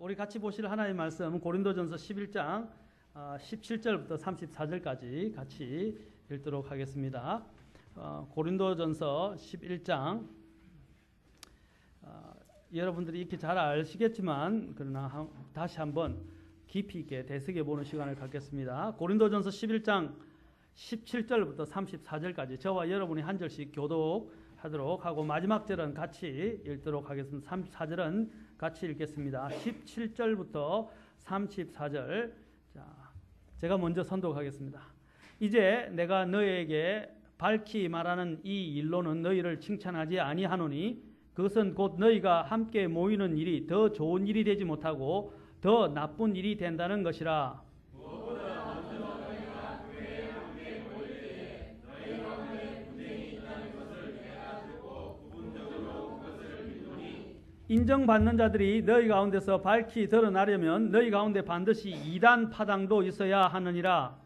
우리 같이 보실 하나님의 말씀 고린도전서 11장 17절부터 34절까지 같이 읽도록 하겠습니다. 고린도전서 11장 여러분들이 이렇게 잘 아시겠지만 그러나 다시 한번 깊이 있게 되새겨 보는 시간을 갖겠습니다. 고린도전서 11장 17절부터 34절까지 저와 여러분이 한 절씩 교독하도록 하고 마지막 절은 같이 읽도록 하겠습니다. 34절은 같이 읽겠습니다. 17절부터 34절. 자, 제가 먼저 선독하겠습니다. 이제 내가 너희에게 밝히 말하는 이 일로는 너희를 칭찬하지 아니하노니 그것은 곧 너희가 함께 모이는 일이 더 좋은 일이 되지 못하고 더 나쁜 일이 된다는 것이라. 인정받는 자들이 너희 가운데서 밝히 드러나려면 너희 가운데 반드시 이단 파당도 있어야 하느니라.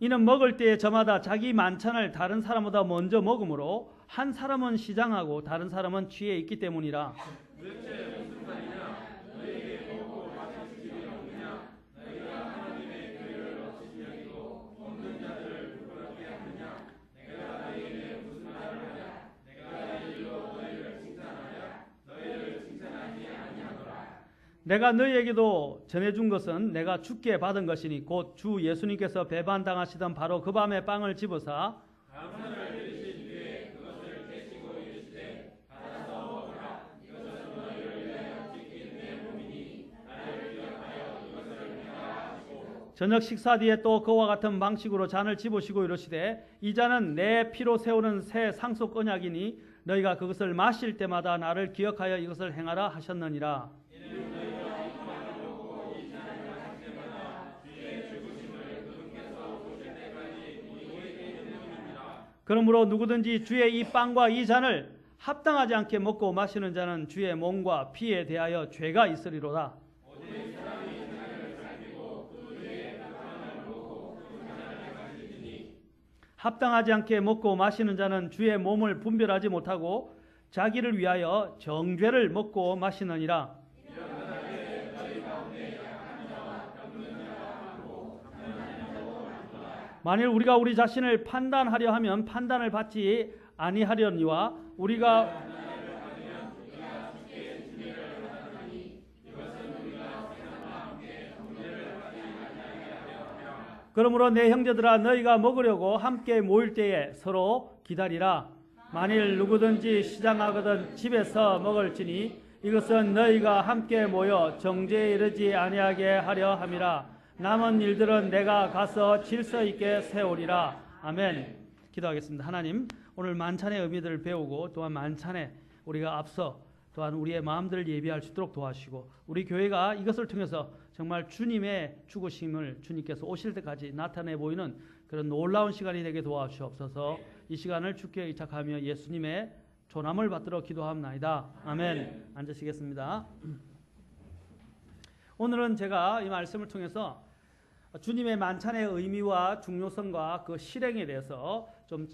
이는 먹을 때에 저마다 자기 만찬을 다른 사람보다 먼저 먹으므로 한 사람은 시장하고 다른 사람은 취해 있기 때문이라. 내가 너희에게도 전해준 것은 내가 주께 받은 것이니 곧 주 예수님께서 배반당하시던 바로 그 밤에 빵을 집으사 감사를 드리신 뒤에 그것을 깨시고 이르시되 받아서 먹으라. 이것은 너희를 위하여 지킨 내 몸이니 나를 기억하여 이것을 행하라 하시고 저녁 식사 뒤에 또 그와 같은 방식으로 잔을 집으시고 이르시되 이 잔은 내 피로 세우는 새 상속 언약이니 너희가 그것을 마실 때마다 나를 기억하여 이것을 행하라 하셨느니라. 그러므로 누구든지 주의 이 빵과 이 잔을 합당하지 않게 먹고 마시는 자는 주의 몸과 피에 대하여 죄가 있으리로다. 합당하지 않게 먹고 마시는 자는 주의 몸을 분별하지 못하고 자기를 위하여 정죄를 먹고 마시느니라. 만일 우리가 우리 자신을 판단하려 하면 판단을 받지 아니하려니와 우리가 그러므로 내 형제들아 너희가 먹으려고 함께 모일 때에 서로 기다리라. 만일 누구든지 시장하거든 집에서 먹을지니 이것은 너희가 함께 모여 정죄에 이르지 아니하게 하려 함이라. 남은 일들은 내가 가서 질서 있게 세우리라. 아멘. 기도하겠습니다. 하나님, 오늘 만찬의 의미들을 배우고 또한 만찬에 우리가 앞서 또한 우리의 마음들을 예비할 수 있도록 도와주시고 우리 교회가 이것을 통해서 정말 주님의 죽으심을 주님께서 오실 때까지 나타내 보이는 그런 놀라운 시간이 되게 도와주시옵소서. 이 시간을 주께 의탁하며 예수님의 조남을 받들어 기도합나이다. 아멘. 앉으시겠습니다. 오늘은 제가 이 말씀을 통해서 주님의 만찬의 의미와 중요성과 그 실행에 대해서 좀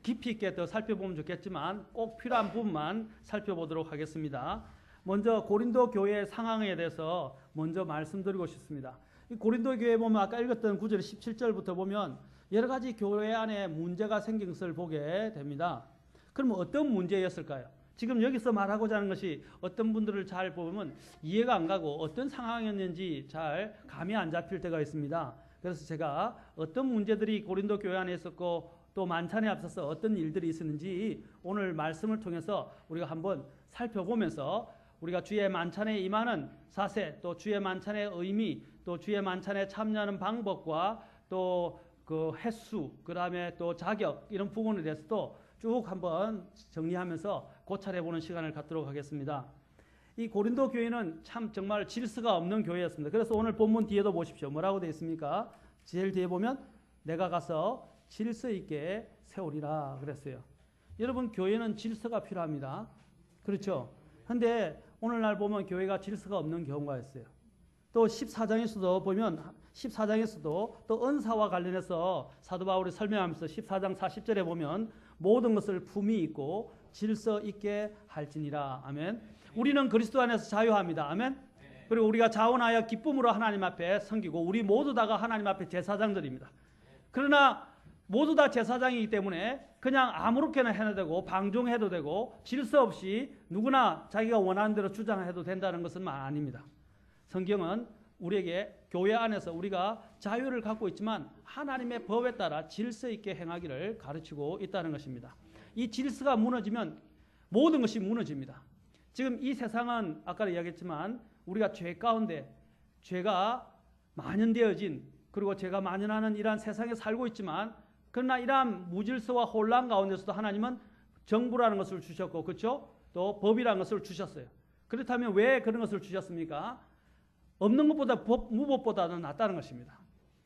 깊이 있게 더 살펴보면 좋겠지만 꼭 필요한 부분만 살펴보도록 하겠습니다. 먼저 고린도 교회의 상황에 대해서 먼저 말씀드리고 싶습니다. 이 고린도 교회 보면 아까 읽었던 9절 17절부터 보면 여러 가지 교회 안에 문제가 생긴 것을 보게 됩니다. 그러면 어떤 문제였을까요? 지금 여기서 말하고자 하는 것이 어떤 분들을 잘 보면 이해가 안 가고 어떤 상황이었는지 잘 감이 안 잡힐 때가 있습니다. 그래서 제가 어떤 문제들이 고린도 교회 안에 있었고 또 만찬에 앞서서 어떤 일들이 있었는지 오늘 말씀을 통해서 우리가 한번 살펴보면서 우리가 주의 만찬에 임하는 사세 또 주의 만찬의 의미 또 주의 만찬에 참여하는 방법과 또 그 횟수 그다음에 또 자격 이런 부분에 대해서도 쭉 한번 정리하면서 고찰해보는 시간을 갖도록 하겠습니다. 이 고린도 교회는 참 정말 질서가 없는 교회였습니다. 그래서 오늘 본문 뒤에도 보십시오. 뭐라고 되어 있습니까? 제일 뒤에 보면 내가 가서 질서 있게 세우리라 그랬어요. 여러분 교회는 질서가 필요합니다. 그렇죠? 그런데 오늘날 보면 교회가 질서가 없는 경우가 있어요. 또 14장에서도 보면 14장에서도 또 은사와 관련해서 사도 바울이 설명하면서 14장 40절에 보면 모든 것을 품위 있고 질서 있게 할지니라. 아멘. 우리는 그리스도 안에서 자유합니다. 아멘. 그리고 우리가 자원하여 기쁨으로 하나님 앞에 섬기고 우리 모두 다가 하나님 앞에 제사장들입니다. 그러나 모두 다 제사장이기 때문에 그냥 아무렇게나 해도 되고 방종해도 되고 질서 없이 누구나 자기가 원하는 대로 주장해도 된다는 것은 아닙니다. 성경은 우리에게 교회 안에서 우리가 자유를 갖고 있지만 하나님의 법에 따라 질서 있게 행하기를 가르치고 있다는 것입니다. 이 질서가 무너지면 모든 것이 무너집니다. 지금 이 세상은 아까 이야기했지만 우리가 죄 가운데 죄가 만연되어진 그리고 죄가 만연하는 이러한 세상에 살고 있지만 그러나 이러한 무질서와 혼란 가운데서도 하나님은 정부라는 것을 주셨고 그렇죠? 또 법이라는 것을 주셨어요. 그렇다면 왜 그런 것을 주셨습니까? 없는 것보다 무법보다는 낫다는 것입니다.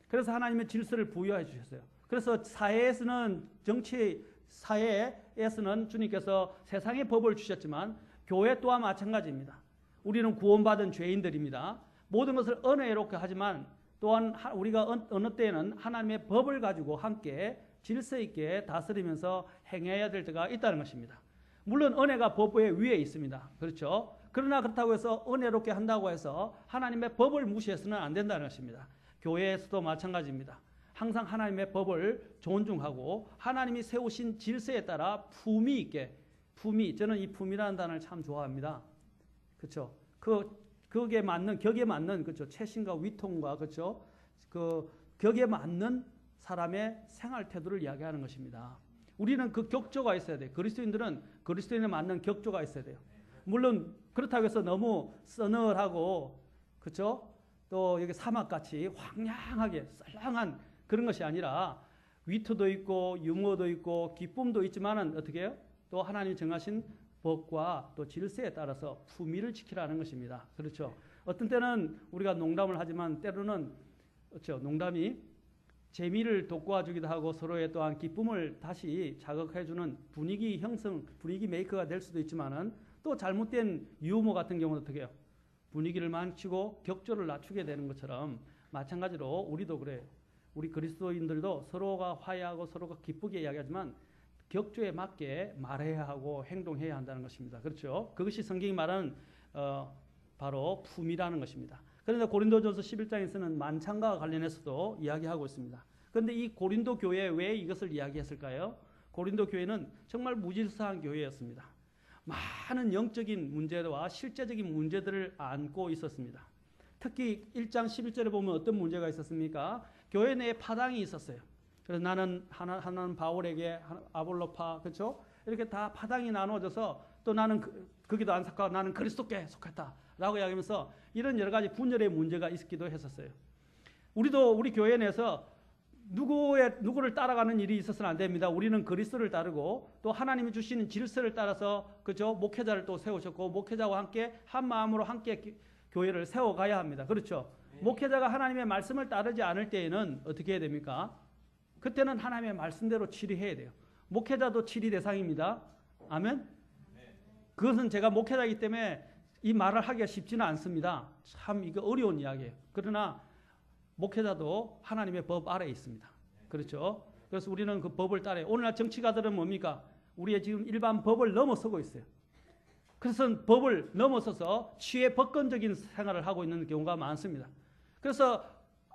그래서 하나님의 질서를 부여해 주셨어요. 그래서 사회에서는 정치 사회에서는 주님께서 세상의 법을 주셨지만 교회 또한 마찬가지입니다. 우리는 구원받은 죄인들입니다. 모든 것을 은혜롭게 하지만 또한 우리가 어느 때에는 하나님의 법을 가지고 함께 질서 있게 다스리면서 행해야 될 때가 있다는 것입니다. 물론 은혜가 법의 위에 있습니다. 그렇죠? 그러나 그렇다고 해서 은혜롭게 한다고 해서 하나님의 법을 무시해서는 안 된다는 것입니다. 교회에서도 마찬가지입니다. 항상 하나님의 법을 존중하고 하나님이 세우신 질서에 따라 품위 있게 저는 이 품이라는 단어를 참 좋아합니다. 그렇죠? 격에 맞는 그렇죠? 채신과 위통과 그렇죠? 그 격에 맞는 사람의 생활 태도를 이야기하는 것입니다. 우리는 그 격조가 있어야 돼요. 그리스도인들은 그리스도인에 맞는 격조가 있어야 돼요. 물론 그렇다고 해서 너무 서늘하고 그렇죠? 또 여기 사막같이 황량하게 썰렁한 그런 것이 아니라 위트도 있고 유머도 있고 기쁨도 있지만은 어떻게 해요? 또 하나님이 정하신 법과 또 질서에 따라서 품위를 지키라는 것입니다. 그렇죠? 어떤 때는 우리가 농담을 하지만 때로는 그렇죠? 농담이 재미를 돋궈주기도 하고 서로의 또한 기쁨을 다시 자극해주는 분위기 메이커가 될 수도 있지만은 또 잘못된 유머 같은 경우는 어떻게 해요? 분위기를 망치고 격조를 낮추게 되는 것처럼 마찬가지로 우리도 그래요. 우리 그리스도인들도 서로가 화해하고 서로가 기쁘게 이야기하지만 격조에 맞게 말해야 하고 행동해야 한다는 것입니다. 그렇죠? 그것이 성경이 말하는 바로 품이라는 것입니다. 그런데 고린도전서 11장에서는 만찬과 관련해서도 이야기하고 있습니다. 그런데 이 고린도 교회에 왜 이것을 이야기했을까요? 고린도 교회는 정말 무질서한 교회였습니다. 많은 영적인 문제와 실제적인 문제들을 안고 있었습니다. 특히 1장 11절에 보면 어떤 문제가 있었습니까? 교회 내에 파당이 있었어요. 그래서 나는 하나는 바울에게 아볼로파 그렇죠? 이렇게 다 파당이 나누어져서 또 나는 거기도 안 속하고 나는 그리스도께 속했다라고 이야기하면서 이런 여러 가지 분열의 문제가 있기도 했었어요. 우리도 우리 교회 내에서 누구를 따라가는 일이 있어서는 안 됩니다. 우리는 그리스도를 따르고 또 하나님이 주시는 질서를 따라서 그죠? 목회자를 또 세우셨고 목회자와 함께 한 마음으로 함께 교회를 세워가야 합니다. 그렇죠? 목회자가 하나님의 말씀을 따르지 않을 때에는 어떻게 해야 됩니까? 그때는 하나님의 말씀대로 치리해야 돼요. 목회자도 치리 대상입니다. 아멘? 그것은 제가 목회자이기 때문에 이 말을 하기가 쉽지는 않습니다. 참 이거 어려운 이야기예요. 그러나 목회자도 하나님의 법 아래에 있습니다. 그렇죠? 그래서 우리는 그 법을 따라요. 오늘날 정치가들은 뭡니까? 우리의 지금 일반 법을 넘어서고 있어요. 그래서 법을 넘어서서 취해 법권적인 생활을 하고 있는 경우가 많습니다. 그래서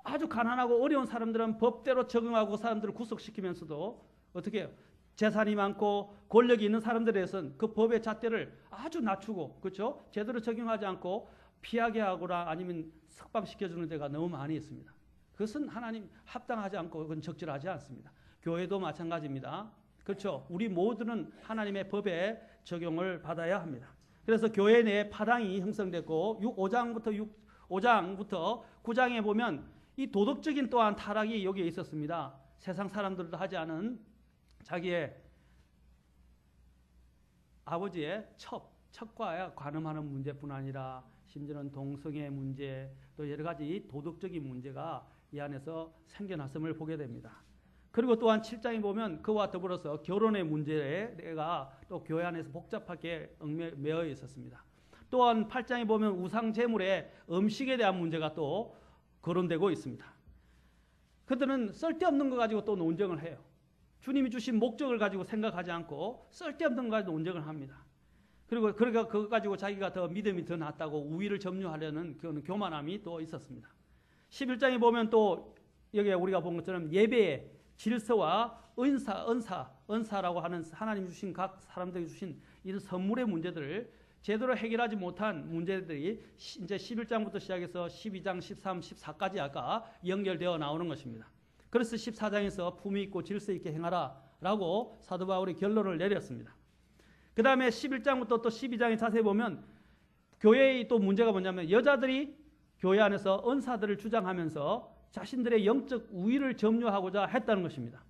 아주 가난하고 어려운 사람들은 법대로 적응하고 사람들을 구속시키면서도 어떻게 해요? 재산이 많고 권력이 있는 사람들에 대해서는 그 법의 잣대를 아주 낮추고 그렇죠? 제대로 적용하지 않고 피하게 하거나 아니면 석방시켜주는 데가 너무 많이 있습니다. 그것은 하나님 합당하지 않고 그건 적절하지 않습니다. 교회도 마찬가지입니다. 그렇죠? 우리 모두는 하나님의 법에 적용을 받아야 합니다. 그래서 교회 내에 파당이 형성됐고 5장부터 9장에 보면 이 도덕적인 또한 타락이 여기에 있었습니다. 세상 사람들도 하지 않은 자기의 아버지의 첩과 관음하는 문제뿐 아니라 심지어는 동성애 문제 또 여러 가지 도덕적인 문제가 이 안에서 생겨났음을 보게 됩니다. 그리고 또한 7장에 보면 그와 더불어서 결혼의 문제가 또 교회 안에서 복잡하게 매여 있었습니다. 또한 8장에 보면 우상 제물의 음식에 대한 문제가 또 거론되고 있습니다. 그들은 쓸데없는 거 가지고 또 논쟁을 해요. 주님이 주신 목적을 가지고 생각하지 않고 쓸데없는 거 가지고 논쟁을 합니다. 그리고 그러니까 그거 가지고 자기가 더 믿음이 더 낫다고 우위를 점유하려는 그런 교만함이 또 있었습니다. 11장에 보면 또 여기 우리가 본 것처럼 예배의 질서와 은사라고 하는 하나님 주신 각 사람들에게 주신 이런 선물의 문제들을 제대로 해결하지 못한 문제들이 이제 11장부터 시작해서 12장, 13, 14까지 아까 연결되어 나오는 것입니다. 그래서 14장에서 품위 있고 질서 있게 행하라 라고 사도 바울이 결론을 내렸습니다. 그 다음에 11장부터 또 12장에 자세히 보면 교회의 또 문제가 뭐냐면 여자들이 교회 안에서 은사들을 주장하면서 자신들의 영적 우위를 점유하고자 했다는 것입니다.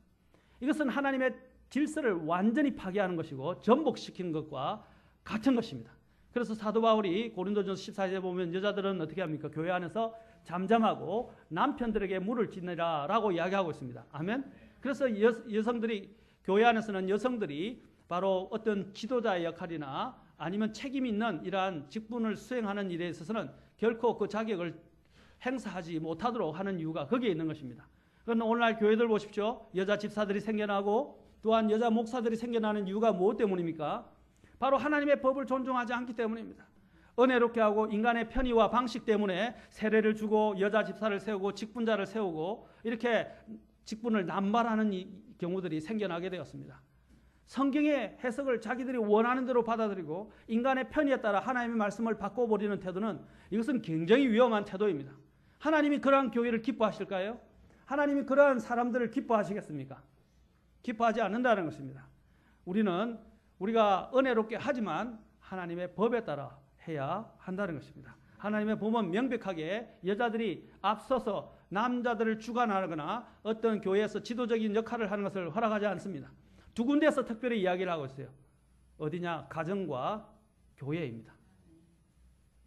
이것은 하나님의 질서를 완전히 파괴하는 것이고 전복시키는 것과 같은 것입니다. 그래서 사도 바울이 고린도전서 14장에 보면 여자들은 어떻게 합니까? 교회 안에서 잠잠하고 남편들에게 물을 지내라 라고 이야기하고 있습니다. 아멘? 그래서 여성들이 교회 안에서는 여성들이 바로 어떤 지도자의 역할이나 아니면 책임 있는 이러한 직분을 수행하는 일에 있어서는 결코 그 자격을 행사하지 못하도록 하는 이유가 거기에 있는 것입니다. 그런데 오늘날 교회들 보십시오. 여자 집사들이 생겨나고 또한 여자 목사들이 생겨나는 이유가 무엇 때문입니까? 바로 하나님의 법을 존중하지 않기 때문입니다. 은혜롭게 하고 인간의 편의와 방식 때문에 세례를 주고 여자 집사를 세우고 직분자를 세우고 이렇게 직분을 남발하는 경우들이 생겨나게 되었습니다. 성경의 해석을 자기들이 원하는 대로 받아들이고 인간의 편의에 따라 하나님의 말씀을 바꿔버리는 태도는 이것은 굉장히 위험한 태도입니다. 하나님이 그러한 교회를 기뻐하실까요? 하나님이 그러한 사람들을 기뻐하시겠습니까? 기뻐하지 않는다는 것입니다. 우리가 은혜롭게 하지만 하나님의 법에 따라 해야 한다는 것입니다. 하나님의 법은 명백하게 여자들이 앞서서 남자들을 주관하거나 어떤 교회에서 지도적인 역할을 하는 것을 허락하지 않습니다. 두 군데에서 특별히 이야기를 하고 있어요. 어디냐? 가정과 교회입니다.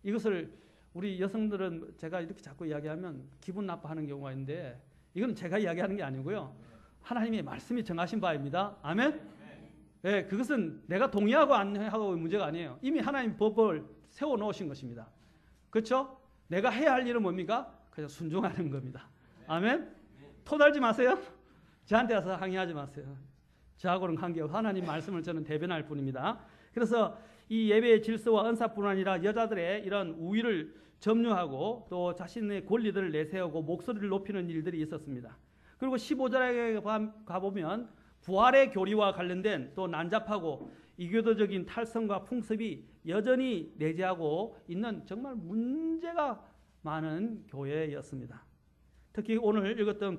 이것을 우리 여성들은 제가 이렇게 자꾸 이야기하면 기분 나빠하는 경우가 있는데 이건 제가 이야기하는 게 아니고요. 하나님의 말씀이 정하신 바입니다. 아멘? 네, 그것은 내가 동의하고 안 하고 문제가 아니에요. 이미 하나님 법을 세워놓으신 것입니다. 그렇죠? 내가 해야 할 일은 뭡니까? 그냥 순종하는 겁니다. 아멘? 토달지 마세요. 저한테 와서 항의하지 마세요. 저하고는 관계없고 하나님 말씀을 저는 대변할 뿐입니다. 그래서 이 예배의 질서와 은사뿐 아니라 여자들의 이런 우위를 점유하고 또 자신의 권리들을 내세우고 목소리를 높이는 일들이 있었습니다. 그리고 15절에 가보면 부활의 교리와 관련된 또 난잡하고 이교도적인 탈성과 풍습이 여전히 내재하고 있는 정말 문제가 많은 교회였습니다. 특히 오늘 읽었던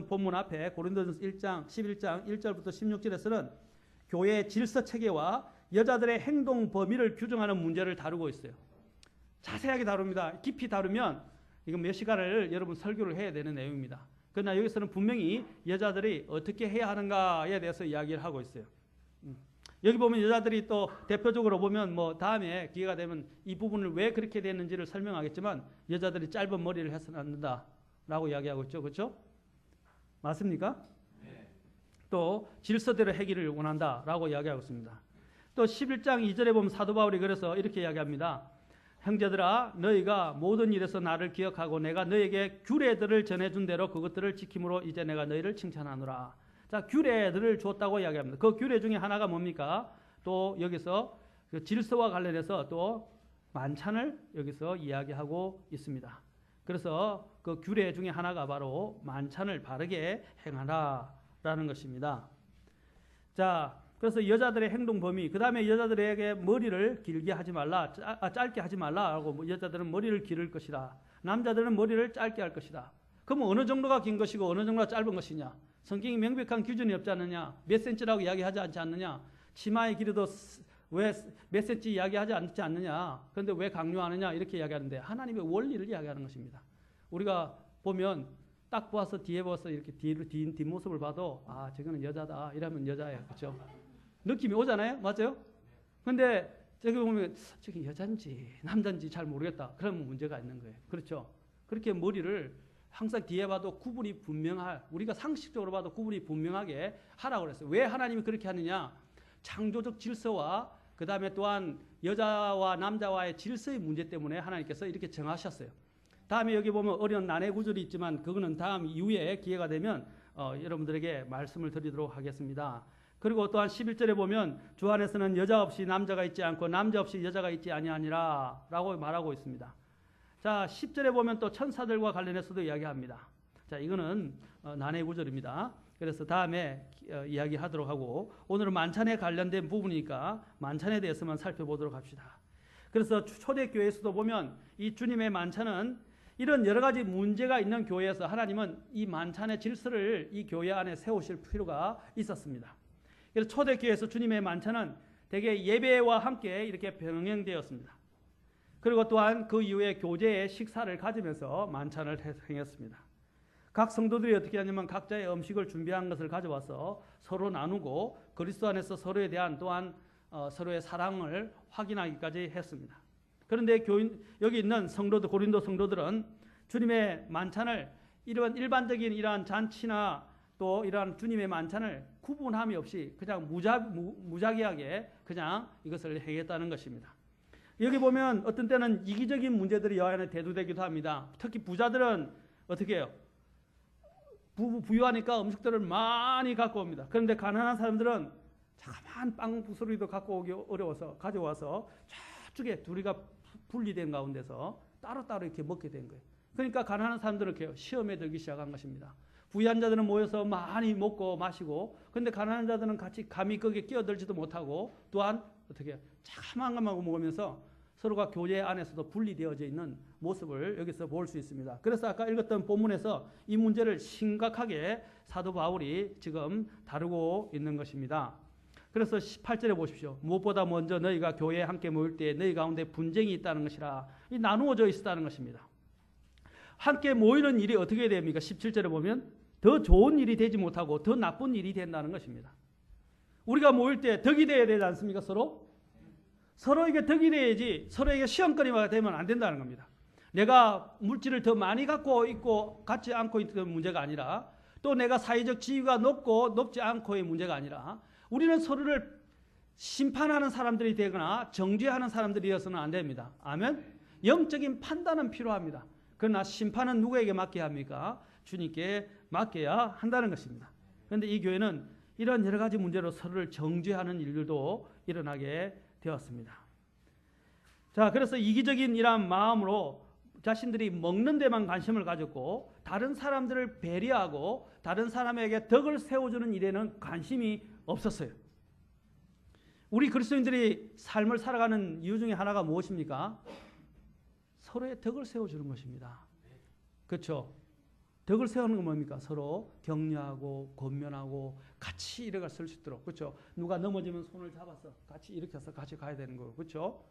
본문 앞에 고린도전서 1장 11장 1절부터 16절에서는 교회의 질서 체계와 여자들의 행동 범위를 규정하는 문제를 다루고 있어요. 자세하게 다룹니다. 깊이 다루면 이건 몇 시간을 여러분 설교를 해야 되는 내용입니다. 그러나 여기서는 분명히 여자들이 어떻게 해야 하는가에 대해서 이야기를 하고 있어요. 여기 보면 여자들이 또 대표적으로 보면 뭐 다음에 기회가 되면 이 부분을 왜 그렇게 됐는지를 설명하겠지만 여자들이 짧은 머리를 해서는 안 된다 라고 이야기하고 있죠. 그렇죠? 맞습니까? 네. 또 질서대로 하기를 원한다 라고 이야기하고 있습니다. 또 11장 2절에 보면 사도 바울이 그래서 이렇게 이야기합니다. 형제들아 너희가 모든 일에서 나를 기억하고 내가 너희에게 규례들을 전해준 대로 그것들을 지킴으로 이제 내가 너희를 칭찬하노라. 자, 규례들을 줬다고 이야기합니다. 그 규례 중에 하나가 뭡니까? 또 여기서 그 질서와 관련해서 또 만찬을 여기서 이야기하고 있습니다. 그래서 그 규례 중에 하나가 바로 만찬을 바르게 행하라라는 것입니다. 자, 그래서 여자들의 행동 범위, 그 다음에 여자들에게 머리를 길게 하지 말라, 짧게 하지 말라라고 여자들은 머리를 기를 것이다. 남자들은 머리를 짧게 할 것이다. 그럼 어느 정도가 긴 것이고 어느 정도가 짧은 것이냐? 성경이 명백한 기준이 없지 않느냐? 몇 센치라고 이야기하지 않지 않느냐? 치마의 길이도 왜 몇 센치 이야기하지 않지 않느냐? 그런데 왜 강요하느냐? 이렇게 이야기하는데 하나님의 원리를 이야기하는 것입니다. 우리가 보면 딱 보아서 뒤에 보아서 이렇게 뒷모습을 봐도 아 저거는 여자다 이러면 여자예요. 그렇죠? 느낌이 오잖아요. 맞아요? 근데 저기 보면 저기 여잔지 남잔지 잘 모르겠다. 그러면 문제가 있는 거예요. 그렇죠? 그렇게 머리를 항상 뒤에 봐도 구분이 우리가 상식적으로 봐도 구분이 분명하게 하라고 그랬어요. 왜 하나님이 그렇게 하느냐? 창조적 질서와 그 다음에 또한 여자와 남자와의 질서의 문제 때문에 하나님께서 이렇게 정하셨어요. 다음에 여기 보면 어려운 난해 구절이 있지만 그거는 다음 이후에 기회가 되면 여러분들에게 말씀을 드리도록 하겠습니다. 그리고 또한 11절에 보면 주 안에서는 여자 없이 남자가 있지 않고 남자 없이 여자가 있지 아니하니라 라고 말하고 있습니다. 자, 10절에 보면 또 천사들과 관련해서도 이야기합니다. 자, 이거는 난해 구절입니다. 그래서 다음에 이야기하도록 하고 오늘은 만찬에 관련된 부분이니까 만찬에 대해서만 살펴보도록 합시다. 그래서 초대교회에서도 보면 이 주님의 만찬은 이런 여러 가지 문제가 있는 교회에서 하나님은 이 만찬의 질서를 이 교회 안에 세우실 필요가 있었습니다. 그래서 초대교회에서 주님의 만찬은 대개 예배와 함께 이렇게 병행되었습니다. 그리고 또한 그 이후에 교제의 식사를 가지면서 만찬을 행했습니다. 각 성도들이 어떻게 하냐면 각자의 음식을 준비한 것을 가져와서 서로 나누고 그리스도 안에서 서로에 대한 또한 서로의 사랑을 확인하기까지 했습니다. 그런데 여기 있는 성도들, 고린도 성도들은 주님의 만찬을 이런 일반적인 이러한 잔치나 또 이러한 주님의 만찬을 구분함이 없이 그냥 무작위하게 그냥 이것을 행했다는 것입니다. 여기 보면 어떤 때는 이기적인 문제들이 여 안에 대두되기도 합니다. 특히 부자들은 어떻게 해요? 부유하니까 음식들을 많이 갖고 옵니다. 그런데 가난한 사람들은 자그마한 빵 부스러기도 갖고 오기 어려워서 가져와서 저쪽에 둘이가 분리된 가운데서 따로따로 이렇게 먹게 된 거예요. 그러니까 가난한 사람들은 이렇게 시험에 들기 시작한 것입니다. 부유한 자들은 모여서 많이 먹고 마시고, 그런데 가난한 자들은 같이 감히 거기에 끼어들지도 못하고, 또한 어떻게 자그마한 것만 먹으면서 서로가 교제 안에서도 분리되어져 있는 모습을 여기서 볼 수 있습니다. 그래서 아까 읽었던 본문에서 이 문제를 심각하게 사도 바울이 지금 다루고 있는 것입니다. 그래서 18절에 보십시오. 무엇보다 먼저 너희가 교회에 함께 모일 때 너희 가운데 분쟁이 있다는 것이라. 이 나누어져 있다는 것입니다. 함께 모이는 일이 어떻게 됩니까? 17절에 보면 더 좋은 일이 되지 못하고 더 나쁜 일이 된다는 것입니다. 우리가 모일 때 덕이 되어야 되지 않습니까? 서로에게 덕이 돼야지 서로에게 시험거리가 되면 안 된다는 겁니다. 내가 물질을 더 많이 갖고 있고 갖지 않고 있는 문제가 아니라, 또 내가 사회적 지위가 높고 높지 않고의 문제가 아니라, 우리는 서로를 심판하는 사람들이 되거나 정죄하는 사람들이어서는 안 됩니다. 아멘? 영적인 판단은 필요합니다. 그러나 심판은 누구에게 맡겨야 합니까? 주님께 맡겨야 한다는 것입니다. 그런데 이 교회는 이런 여러 가지 문제로 서로를 정죄하는 일들도 일어나게 되었습니다. 자, 그래서 이기적인 이런 마음으로 자신들이 먹는 데만 관심을 가졌고 다른 사람들을 배려하고 다른 사람에게 덕을 세워주는 일에는 관심이 없었어요. 우리 그리스도인들이 삶을 살아가는 이유 중에 하나가 무엇입니까? 서로의 덕을 세워주는 것입니다. 그렇죠? 덕을 세우는 건 뭡니까? 서로 격려하고 권면하고 같이 일어갈 수 있도록. 그렇죠? 누가 넘어지면 손을 잡아서 같이 일으켜서 같이 가야 되는 거고. 그렇죠?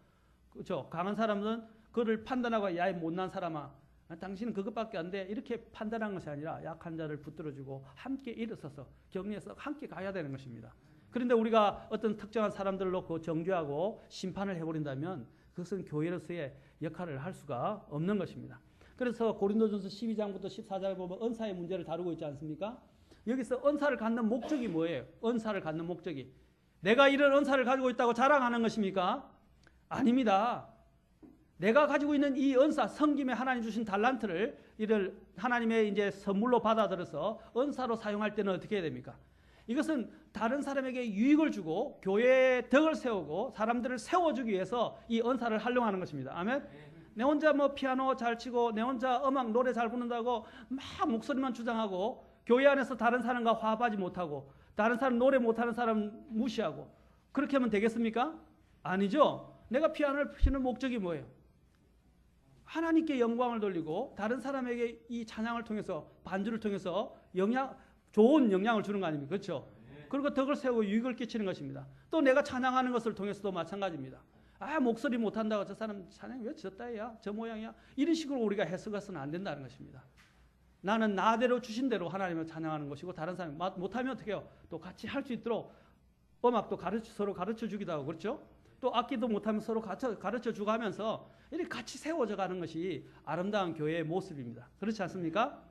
그렇죠? 강한 사람은 그를 판단하고, 야, 이 못난 사람아, 당신은 그것밖에 안 돼, 이렇게 판단하는 것이 아니라 약한 자를 붙들어주고 함께 일어서서 격려해서 함께 가야 되는 것입니다. 그런데 우리가 어떤 특정한 사람들을 놓고 정죄하고 심판을 해버린다면 그것은 교회로서의 역할을 할 수가 없는 것입니다. 그래서 고린도전서 12장부터 14장에 보면 은사의 문제를 다루고 있지 않습니까? 여기서 은사를 갖는 목적이 뭐예요? 은사를 갖는 목적이 내가 이런 은사를 가지고 있다고 자랑하는 것입니까? 아닙니다. 내가 가지고 있는 이 은사, 성김에 하나님 주신 달란트를 이를 하나님의 이제 선물로 받아들여서 은사로 사용할 때는 어떻게 해야 됩니까? 이것은 다른 사람에게 유익을 주고 교회의 덕을 세우고 사람들을 세워주기 위해서 이 은사를 활용하는 것입니다. 아멘? 내 혼자 뭐 피아노 잘 치고 내 혼자 음악 노래 잘 부른다고 막 목소리만 주장하고 교회 안에서 다른 사람과 화합하지 못하고 다른 사람 노래 못하는 사람 무시하고 그렇게 하면 되겠습니까? 아니죠. 내가 피아노를 치는 목적이 뭐예요? 하나님께 영광을 돌리고 다른 사람에게 이 찬양을 통해서 반주를 통해서 좋은 영향을 주는 거 아닙니까? 그렇죠? 그리고 덕을 세우고 유익을 끼치는 것입니다. 또 내가 찬양하는 것을 통해서도 마찬가지입니다. 아, 목소리 못한다고 저 사람 찬양 왜 저 따위야? 저 모양이야? 이런 식으로 우리가 해석해서는 안 된다는 것입니다. 나는 나대로 주신 대로 하나님을 찬양하는 것이고 다른 사람이 못하면 어떻게 해요? 또 같이 할 수 있도록 음악도 서로 가르쳐 주기도 하고 그렇죠? 또 악기도 못하면 서로 가르쳐 주고 하면서 이렇게 같이 세워져 가는 것이 아름다운 교회의 모습입니다. 그렇지 않습니까?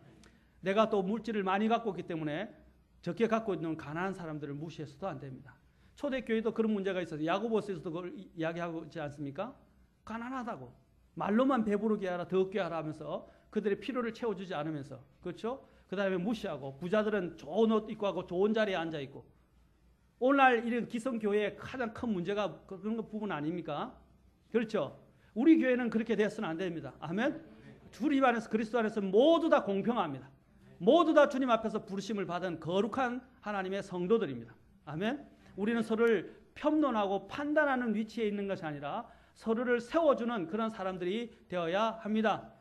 내가 또 물질을 많이 갖고 있기 때문에 적게 갖고 있는 가난한 사람들을 무시해서도 안 됩니다. 초대교회도 그런 문제가 있어서 야고보서에서도 그걸 이야기하고 있지 않습니까? 가난하다고. 말로만 배부르게 하라, 더 얻게 하라 하면서 그들의 필요를 채워주지 않으면서, 그렇죠? 그 다음에 무시하고, 부자들은 좋은 옷 입고 하고 좋은 자리에 앉아 있고. 오늘날 이런 기성교회의 가장 큰 문제가 그런 부분 아닙니까? 그렇죠? 우리 교회는 그렇게 되어서는 안 됩니다. 아멘? 주님 안에서, 그리스도 안에서 모두 다 공평합니다. 모두 다 주님 앞에서 부르심을 받은 거룩한 하나님의 성도들입니다. 아멘? 우리는 서로를 평론하고 판단하는 위치에 있는 것이 아니라 서로를 세워주는 그런 사람들이 되어야 합니다.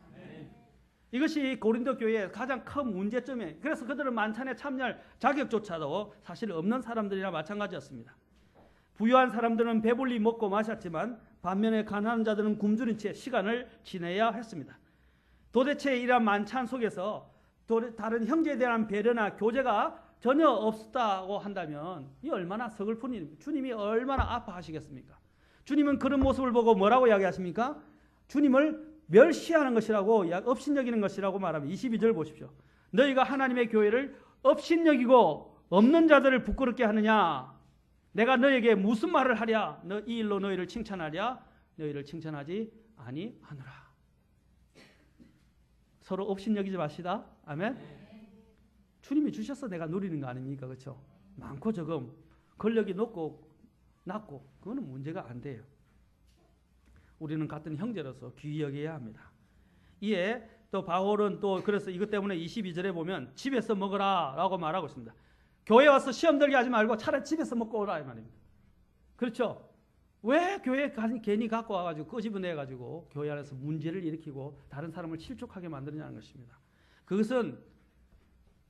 이것이 고린도 교회의 가장 큰 문제점이에요. 그래서 그들은 만찬에 참여할 자격조차도 사실 없는 사람들이나 마찬가지였습니다. 부유한 사람들은 배불리 먹고 마셨지만 반면에 가난한 자들은 굶주린 채 시간을 지내야 했습니다. 도대체 이러한 만찬 속에서 다른 형제에 대한 배려나 교제가 전혀 없었다고 한다면 이 얼마나 서글픈 일입니까? 주님이 얼마나 아파하시겠습니까? 주님은 그런 모습을 보고 뭐라고 이야기하십니까? 주님을 멸시하는 것이라고, 업신여기는 것이라고 말합니다. 22절 보십시오. 너희가 하나님의 교회를 업신여기고 없는 자들을 부끄럽게 하느냐? 내가 너에게 무슨 말을 하랴? 이 일로 너희를 칭찬하랴? 너희를 칭찬하지 아니하노라. 서로 업신여기지 마시다. 아멘. 주님이 주셔서 내가 누리는 거 아닙니까? 그렇죠? 많고 적음, 권력이 높고 낮고 그거는 문제가 안 돼요. 우리는 같은 형제로서 귀히 여겨야 합니다. 이에 또 바울은 또 그래서 이것 때문에 22절에 보면 집에서 먹으라 라고 말하고 있습니다. 교회 와서 시험 들게 하지 말고 차라리 집에서 먹고 오라 이 말입니다. 그렇죠? 왜 교회에 괜히 갖고 와가지고 끄집어내가지고 교회 안에서 문제를 일으키고 다른 사람을 실족하게 만드느냐는 것입니다. 그것은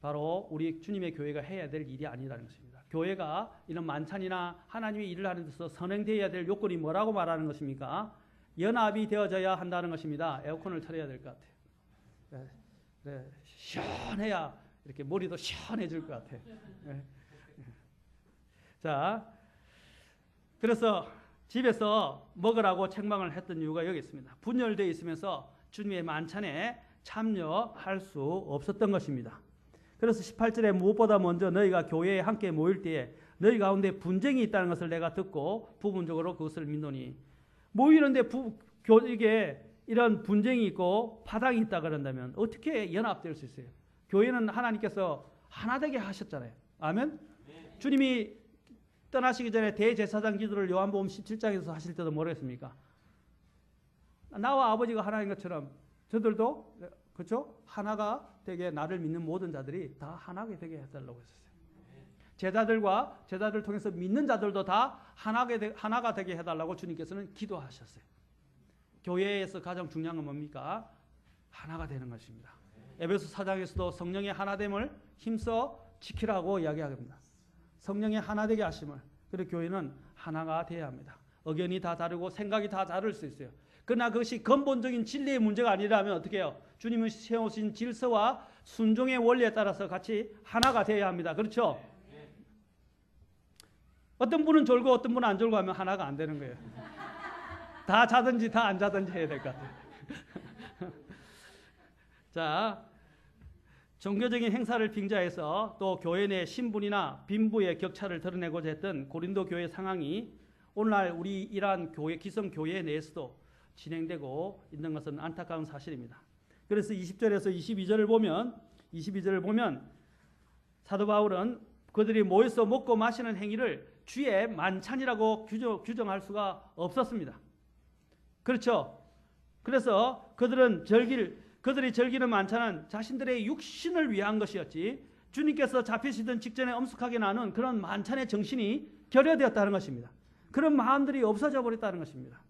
바로 우리 주님의 교회가 해야 될 일이 아니라는 것입니다. 교회가 이런 만찬이나 하나님의 일을 하는 데서 선행되어야 될 요건이 뭐라고 말하는 것입니까? 연합이 되어져야 한다는 것입니다. 에어컨을 틀어야 될 것 같아요. 네, 시원해야 이렇게 머리도 시원해질 것 같아요. 네. 자, 그래서 집에서 먹으라고 책망을 했던 이유가 여기 있습니다. 분열되어 있으면서 주님의 만찬에 참여할 수 없었던 것입니다. 그래서 18절에 무엇보다 먼저 너희가 교회에 함께 모일 때에 너희 가운데 분쟁이 있다는 것을 내가 듣고 부분적으로 그것을 믿노니, 모이는데 이게 이런 분쟁이 있고 파당이 있다 그런다면 어떻게 연합될 수 있어요? 교회는 하나님께서 하나 되게 하셨잖아요. 아멘? 네. 주님이 떠나시기 전에 대제사장 기도를 요한복음 17장에서 하실 때도 뭐라 했습니까? 나와 아버지가 하나인 것처럼 저들도, 그렇죠? 하나가 되게, 나를 믿는 모든 자들이 다 하나가 되게 해달라고 했었어요. 제자들 통해서 믿는 자들도 다 하나가 되게 해달라고 주님께서는 기도하셨어요. 교회에서 가장 중요한 건 뭡니까? 하나가 되는 것입니다. 에베소 4장에서도 성령의 하나됨을 힘써 지키라고 이야기합니다. 성령의 하나되게 하심을. 그리고 교회는 하나가 되어야 합니다. 의견이 다 다르고 생각이 다 다를 수 있어요. 그러나 그것이 근본적인 진리의 문제가 아니라면 어떻게 해요? 주님이 세우신 질서와 순종의 원리에 따라서 같이 하나가 되어야 합니다. 그렇죠? 어떤 분은 졸고 어떤 분은 안 졸고 하면 하나가 안 되는 거예요. 다 자든지 다 안 자든지 해야 될 것 같아요. 자, 종교적인 행사를 빙자해서 또 교회 내 신분이나 빈부의 격차를 드러내고자 했던 고린도 교회 상황이 오늘날 우리 이러한 교회, 기성 교회 내에서도 진행되고 있는 것은 안타까운 사실입니다. 그래서 20절에서 22절을 보면 사도 바울은 그들이 모여서 먹고 마시는 행위를 주의 만찬이라고 규정할 수가 없었습니다. 그렇죠? 그래서 그들이 즐기는 만찬은 자신들의 육신을 위한 것이었지 주님께서 잡히시던 직전에 엄숙하게 나눈 그런 만찬의 정신이 결여되었다는 것입니다. 그런 마음들이 없어져 버렸다는 것입니다.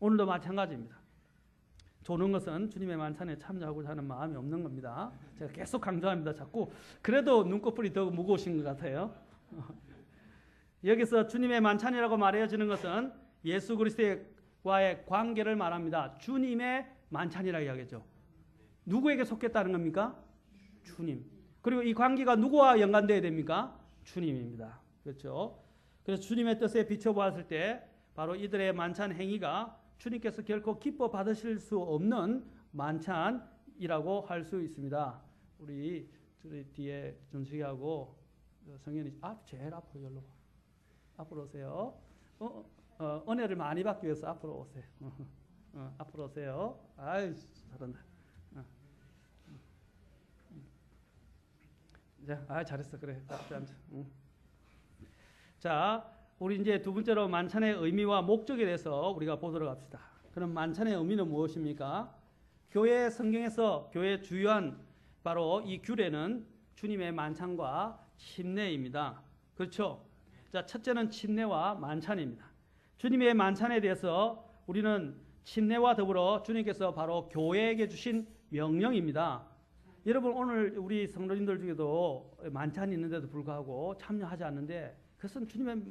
오늘도 마찬가지입니다. 조는 것은 주님의 만찬에 참여하고자 하는 마음이 없는 겁니다. 제가 계속 강조합니다. 자꾸 그래도 눈꺼풀이 더 무거우신 것 같아요. 여기서 주님의 만찬이라고 말해지는 것은 예수 그리스도와의 관계를 말합니다. 주님의 만찬이라고 이야기하죠. 누구에게 속했다는 겁니까? 주님. 그리고 이 관계가 누구와 연관되어야 됩니까? 주님입니다. 그렇죠? 그래서 주님의 뜻에 비춰보았을 때 바로 이들의 만찬 행위가 주님께서 결코 기뻐 받으실 수 없는 만찬이라고 할 수 있습니다. 우리 뒤에 준식이하고 성현이 제일 앞으로 열로 앞으로 오세요. 은혜를 많이 받기 위해서 앞으로 오세요. 앞으로 오세요. 아이, 잘한다. 자, 잘했어. 그래. 앞에 앉아. 자, 우리 이제 두 번째로 만찬의 의미와 목적에 대해서 우리가 보도록 합시다. 그럼 만찬의 의미는 무엇입니까? 교회 성경에서 교회의 주요한 바로 이 규례는 주님의 만찬과 침례입니다. 그렇죠? 자, 첫째는 침례와 만찬입니다. 주님의 만찬에 대해서 우리는 침례와 더불어 주님께서 바로 교회에게 주신 명령입니다. 여러분, 오늘 우리 성도님들 중에도 만찬이 있는데도 불구하고 참여하지 않는데 그것은 주님의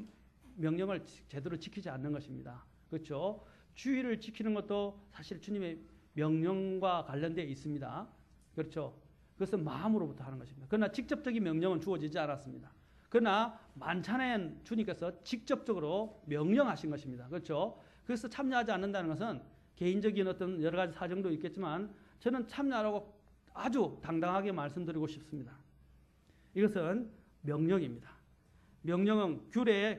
명령을 제대로 지키지 않는 것입니다. 그렇죠? 주의를 지키는 것도 사실 주님의 명령과 관련되어 있습니다. 그렇죠? 그것은 마음으로부터 하는 것입니다. 그러나 직접적인 명령은 주어지지 않았습니다. 그러나 만찬엔 주님께서 직접적으로 명령하신 것입니다. 그렇죠? 그래서 참여하지 않는다는 것은 개인적인 어떤 여러 가지 사정도 있겠지만 저는 참여하라고 아주 당당하게 말씀드리고 싶습니다. 이것은 명령입니다. 명령은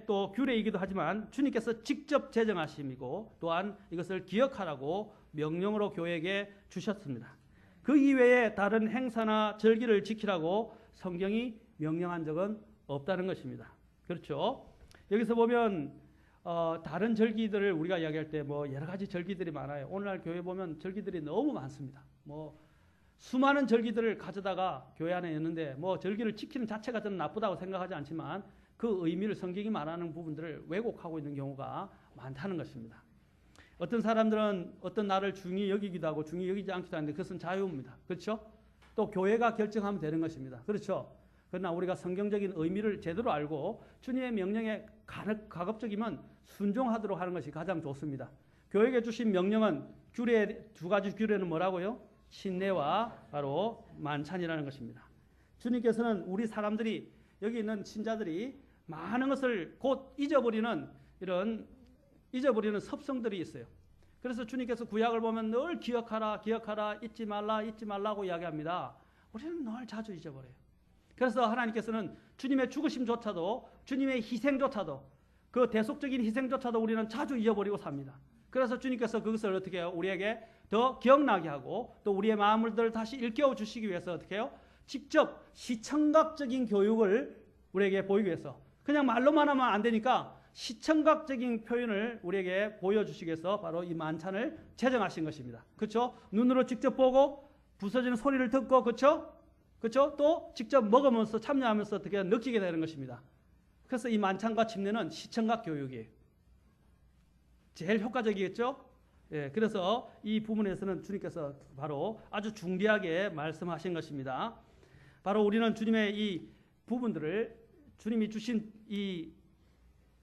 또 규례이기도 하지만 주님께서 직접 제정하심이고 또한 이것을 기억하라고 명령으로 교회에게 주셨습니다. 그 이외에 다른 행사나 절기를 지키라고 성경이 명령한 적은 없다는 것입니다. 그렇죠? 여기서 보면 다른 절기들을 우리가 이야기할 때 뭐 여러 가지 절기들이 많아요. 오늘날 교회 보면 절기들이 너무 많습니다. 뭐 수많은 절기들을 가져다가 교회 안에 있는데 뭐 절기를 지키는 자체가 저는 나쁘다고 생각하지 않지만 그 의미를 성경이 말하는 부분들을 왜곡하고 있는 경우가 많다는 것입니다. 어떤 사람들은 어떤 날을 중히 여기기도 하고 중히 여기지 않기도 하는데 그것은 자유입니다. 그렇죠? 또 교회가 결정하면 되는 것입니다. 그렇죠? 그러나 우리가 성경적인 의미를 제대로 알고 주님의 명령에 가급적이면 순종하도록 하는 것이 가장 좋습니다. 교회에게 주신 명령은 두 가지 규례는 뭐라고요? 침례와 바로 만찬이라는 것입니다. 주님께서는 우리 사람들이 여기 있는 신자들이 많은 것을 곧 잊어버리는 습성들이 있어요. 그래서 주님께서 구약을 보면 늘 기억하라, 잊지 말라고 이야기합니다. 우리는 늘 자주 잊어버려요. 그래서 하나님께서는 주님의 죽으심조차도 주님의 희생조차도 그 대속적인 희생조차도 우리는 자주 잊어버리고 삽니다. 그래서 주님께서 그것을 어떻게 해요? 우리에게 더 기억나게 하고 또 우리의 마음을 다시 일깨워 주시기 위해서 어떻게 해요? 직접 시청각적인 교육을 우리에게 보이기 위해서 그냥 말로만 하면 안 되니까 시청각적인 표현을 우리에게 보여주시기 위해서 바로 이 만찬을 제정하신 것입니다. 그렇죠? 눈으로 직접 보고 부서지는 소리를 듣고 그렇죠? 또 직접 먹으면서 참여하면서 어떻게 느끼게 되는 것입니다. 그래서 이 만찬과 침례는 시청각 교육이에요. 제일 효과적이겠죠? 예, 그래서 이 부분에서는 주님께서 바로 아주 중대하게 말씀하신 것입니다. 바로 우리는 주님의 이 부분들을 주님이 주신 이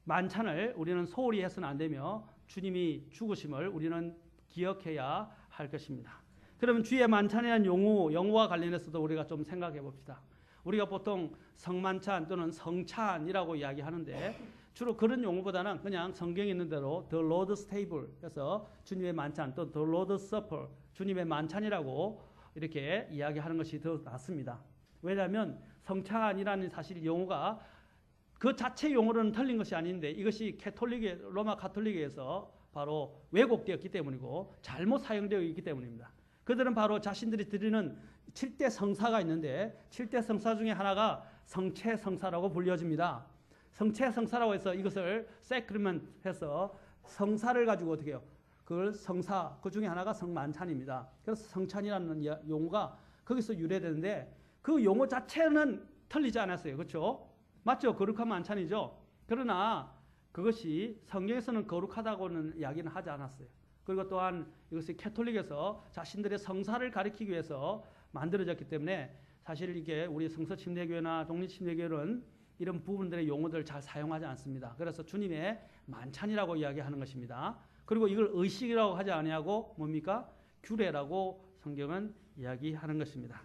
만찬을 우리는 소홀히 해서는 안 되며 주님이 죽으심을 우리는 기억해야 할 것입니다. 그러면 주의 만찬이라는 용어와 관련해서도 우리가 좀 생각해 봅시다. 우리가 보통 성만찬 또는 성찬이라고 이야기하는데 주로 그런 용어보다는 그냥 성경에 있는 대로 The Lord's Table 해서 주님의 만찬 또 The Lord's Supper 주님의 만찬이라고 이렇게 이야기하는 것이 더 낫습니다. 왜냐하면 성찬이라는 사실 용어가 그 자체 용어로는 틀린 것이 아닌데 이것이 로마 가톨릭에서 바로 왜곡되었기 때문이고 잘못 사용되어 있기 때문입니다. 그들은 바로 자신들이 드리는 7대 성사가 있는데 7대 성사 중에 하나가 성체 성사라고 불려집니다. 성체 성사라고 해서 이것을 세크리먼트 해서 성사를 가지고 어떻게 해요? 그걸 성사, 그 중에 하나가 성만찬입니다. 그래서 성찬이라는 용어가 거기서 유래되는데 그 용어 자체는 틀리지 않았어요. 그렇죠? 맞죠? 거룩한 만찬이죠. 그러나 그것이 성경에서는 거룩하다고는 이야기는 하지 않았어요. 그리고 또한 이것이 캐톨릭에서 자신들의 성사를 가리키기 위해서 만들어졌기 때문에 사실 이게 우리 성서침례교회나 독립침례교회는 이런 부분들의 용어들을 잘 사용하지 않습니다. 그래서 주님의 만찬이라고 이야기하는 것입니다. 그리고 이걸 의식이라고 하지 아니하고 뭡니까? 규례라고 성경은 이야기하는 것입니다.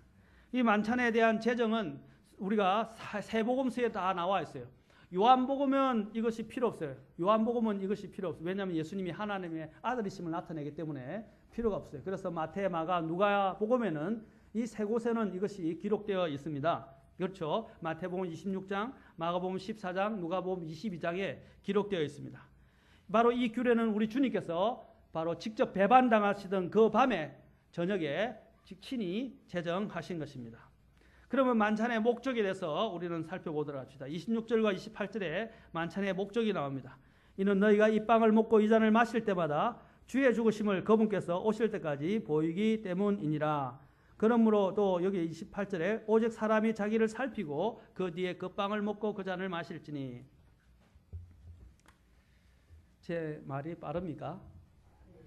이 만찬에 대한 제정은 우리가 세복음서에 다 나와 있어요. 요한복음은 이것이 필요 없어요. 요한복음은 이것이 필요 없어요. 왜냐하면 예수님이 하나님의 아들이심을 나타내기 때문에 필요가 없어요. 그래서 마태, 마가, 누가복음에는 이 세 곳에는 이것이 기록되어 있습니다. 그렇죠? 마태복음 26장, 마가복음 14장, 누가복음 22장에 기록되어 있습니다. 바로 이 규례는 우리 주님께서 바로 직접 배반당하시던 그 밤에 저녁에 친히 제정하신 것입니다. 그러면 만찬의 목적에 대해서 우리는 살펴보도록 합시다. 26절과 28절에 만찬의 목적이 나옵니다. 이는 너희가 이 빵을 먹고 이 잔을 마실 때마다 주의 죽으심을 그분께서 오실 때까지 보이기 때문이니라. 그러므로 또 여기 28절에 오직 사람이 자기를 살피고 그 뒤에 그 빵을 먹고 그 잔을 마실지니. 제 말이 빠릅니까?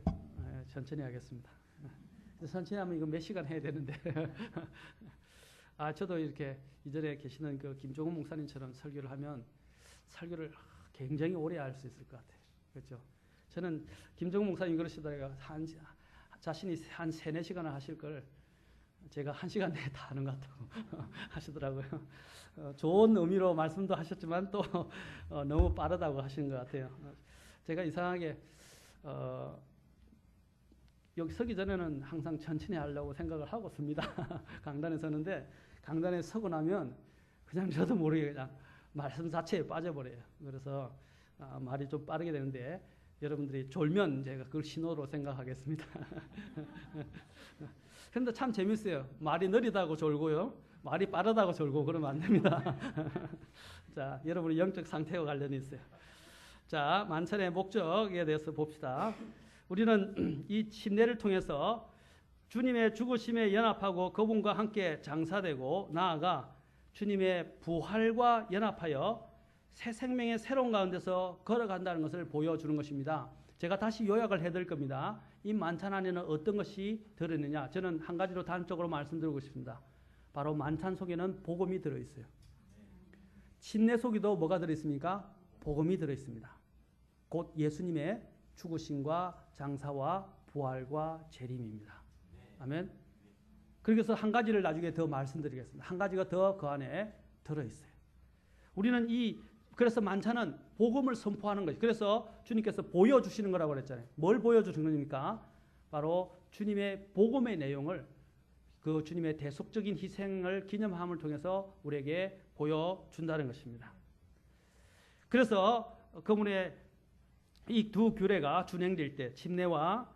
네, 천천히 하겠습니다. 천천히 하면 이거 몇 시간 해야 되는데. 저도 이렇게 이전에 계시는 그 김종훈 목사님처럼 설교를 하면 설교를 굉장히 오래 할 수 있을 것 같아요. 그렇죠? 저는 김종훈 목사님 그러시다가 자신이 한 3-4시간을 하실 걸 제가 1시간 내에 다 하는 것 같다고 하시더라고요. 좋은 의미로 말씀도 하셨지만 또 너무 빠르다고 하시는 것 같아요. 제가 이상하게 여기 서기 전에는 항상 천천히 하려고 생각을 하고 섭니다. 강단에 서는데 강단에 서고 나면 그냥 저도 모르게 그냥 말씀 자체에 빠져버려요. 그래서 말이 좀 빠르게 되는데 여러분들이 졸면 제가 그걸 신호로 생각하겠습니다. 그런데 참 재밌어요. 말이 느리다고 졸고요. 말이 빠르다고 졸고 그러면 안 됩니다. 자, 여러분의 영적 상태와 관련이 있어요. 자, 만찬의 목적에 대해서 봅시다. 우리는 이 침례를 통해서 주님의 죽으심에 연합하고 그분과 함께 장사되고 나아가 주님의 부활과 연합하여 새 생명의 새로운 가운데서 걸어간다는 것을 보여주는 것입니다. 제가 다시 요약을 해드릴 겁니다. 이 만찬 안에는 어떤 것이 들어있느냐. 저는 한 가지로 단적으로 말씀드리고 싶습니다. 바로 만찬 속에는 복음이 들어있어요. 침례 속에도 뭐가 들어있습니까? 복음이 들어있습니다. 곧 예수님의 죽으심과 장사와 부활과 재림입니다. 아멘. 그래서 한 가지를 나중에 더 말씀드리겠습니다. 한 가지가 더 그 안에 들어있어요. 우리는 그래서 만찬은 복음을 선포하는 것이. 그래서 주님께서 보여주시는 거라고 그랬잖아요. 뭘 보여주시는 겁니까? 바로 주님의 복음의 내용을 그 주님의 대속적인 희생을 기념함을 통해서 우리에게 보여준다는 것입니다. 그래서 그분의 이 두 규례가 준행될 때, 침례와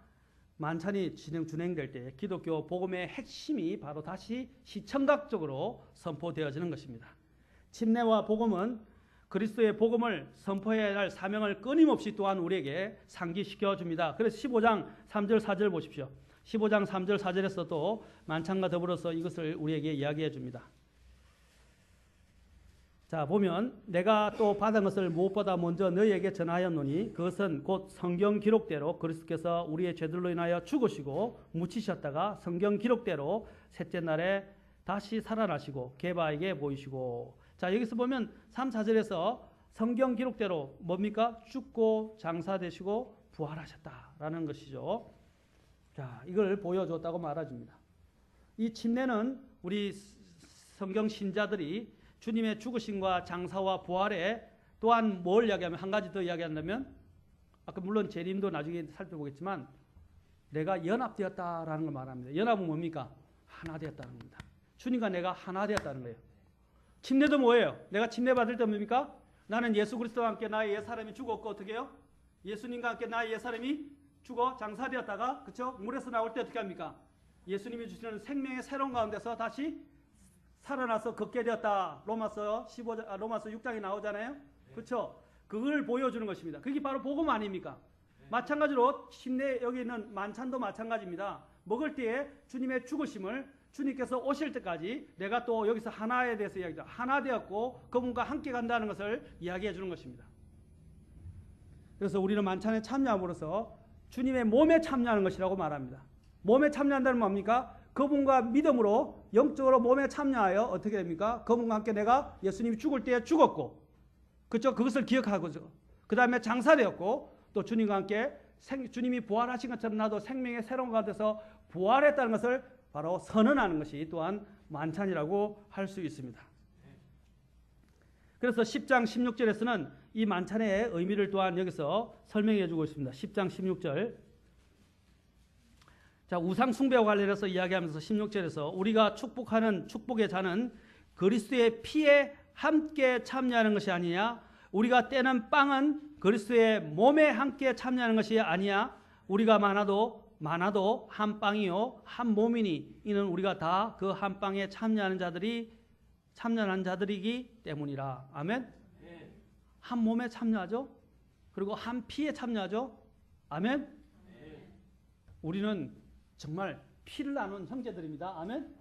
만찬이 준행될 때 기독교 복음의 핵심이 바로 다시 시청각적으로 선포되어지는 것입니다. 침례와 복음은 그리스도의 복음을 선포해야 할 사명을 끊임없이 또한 우리에게 상기시켜 줍니다. 그래서 15장 3절 4절 보십시오. 15장 3절 4절에서도 만찬과 더불어서 이것을 우리에게 이야기해 줍니다. 자, 보면 내가 또 받은 것을 무엇보다 먼저 너희에게 전하였노니 그것은 곧 성경 기록대로 그리스도께서 우리의 죄들로 인하여 죽으시고 묻히셨다가 성경 기록대로 셋째 날에 다시 살아나시고 게바에게 보이시고. 자, 여기서 보면 3, 4절에서 성경 기록대로 뭡니까? 죽고 장사되시고 부활하셨다라는 것이죠. 자, 이걸 보여줬다고 말해줍니다. 이 침례는 우리 성경 신자들이 주님의 죽으심과 장사와 부활에 또한 뭘 이야기하면 한 가지 더 이야기한다면 아까 물론 재림도 나중에 살펴보겠지만 내가 연합되었다라는 걸 말합니다. 연합은 뭡니까? 하나 되었다는 겁니다. 주님과 내가 하나 되었다는 거예요. 침례도 뭐예요? 내가 침례 받을 때 뭡니까? 나는 예수 그리스도와 함께 나의 옛사람이 죽었고 어떻게 해요? 예수님과 함께 나의 옛사람이 죽어 장사되었다가 그렇죠? 물에서 나올 때 어떻게 합니까? 예수님이 주시는 생명의 새로운 가운데서 다시 살아나서 걷게 되었다. 로마서 6장에 나오잖아요. 그렇죠? 그걸 보여주는 것입니다. 그게 바로 복음 아닙니까? 마찬가지로 침례 여기 있는 만찬도 마찬가지입니다. 먹을 때에 주님의 죽으심을 주님께서 오실 때까지 내가 또 여기서 하나에 대해서 이야기합니다. 하나 되었고 그분과 함께 간다는 것을 이야기해 주는 것입니다. 그래서 우리는 만찬에 참여함으로써 주님의 몸에 참여하는 것이라고 말합니다. 몸에 참여한다는 뭡니까? 그분과 믿음으로 영적으로 몸에 참여하여 어떻게 됩니까? 그분과 함께 내가 예수님이 죽을 때에 죽었고 그렇죠? 그것을 기억하고죠. 그 다음에 장사되었고 또 주님과 함께 주님이 부활하신 것처럼 나도 생명의 새로운 가운데서 부활했다는 것을 바로 선언하는 것이 또한 만찬이라고 할 수 있습니다. 그래서 10장 16절에서는 이 만찬의 의미를 또한 여기서 설명해 주고 있습니다. 10장 16절. 자, 우상 숭배와 관련해서 이야기하면서 16절에서 우리가 축복하는 축복의 잔은 그리스도의 피에 함께 참여하는 것이 아니냐? 우리가 떼는 빵은 그리스도의 몸에 함께 참여하는 것이 아니냐? 우리가 많아도 한 빵이요 한 몸이니 이는 우리가 다 그 한 빵에 참여하는 자들이기 때문이라. 아멘. 한 몸에 참여하죠. 그리고 한 피에 참여하죠. 아멘. 우리는 정말 피를 나눈 형제들입니다. 아멘.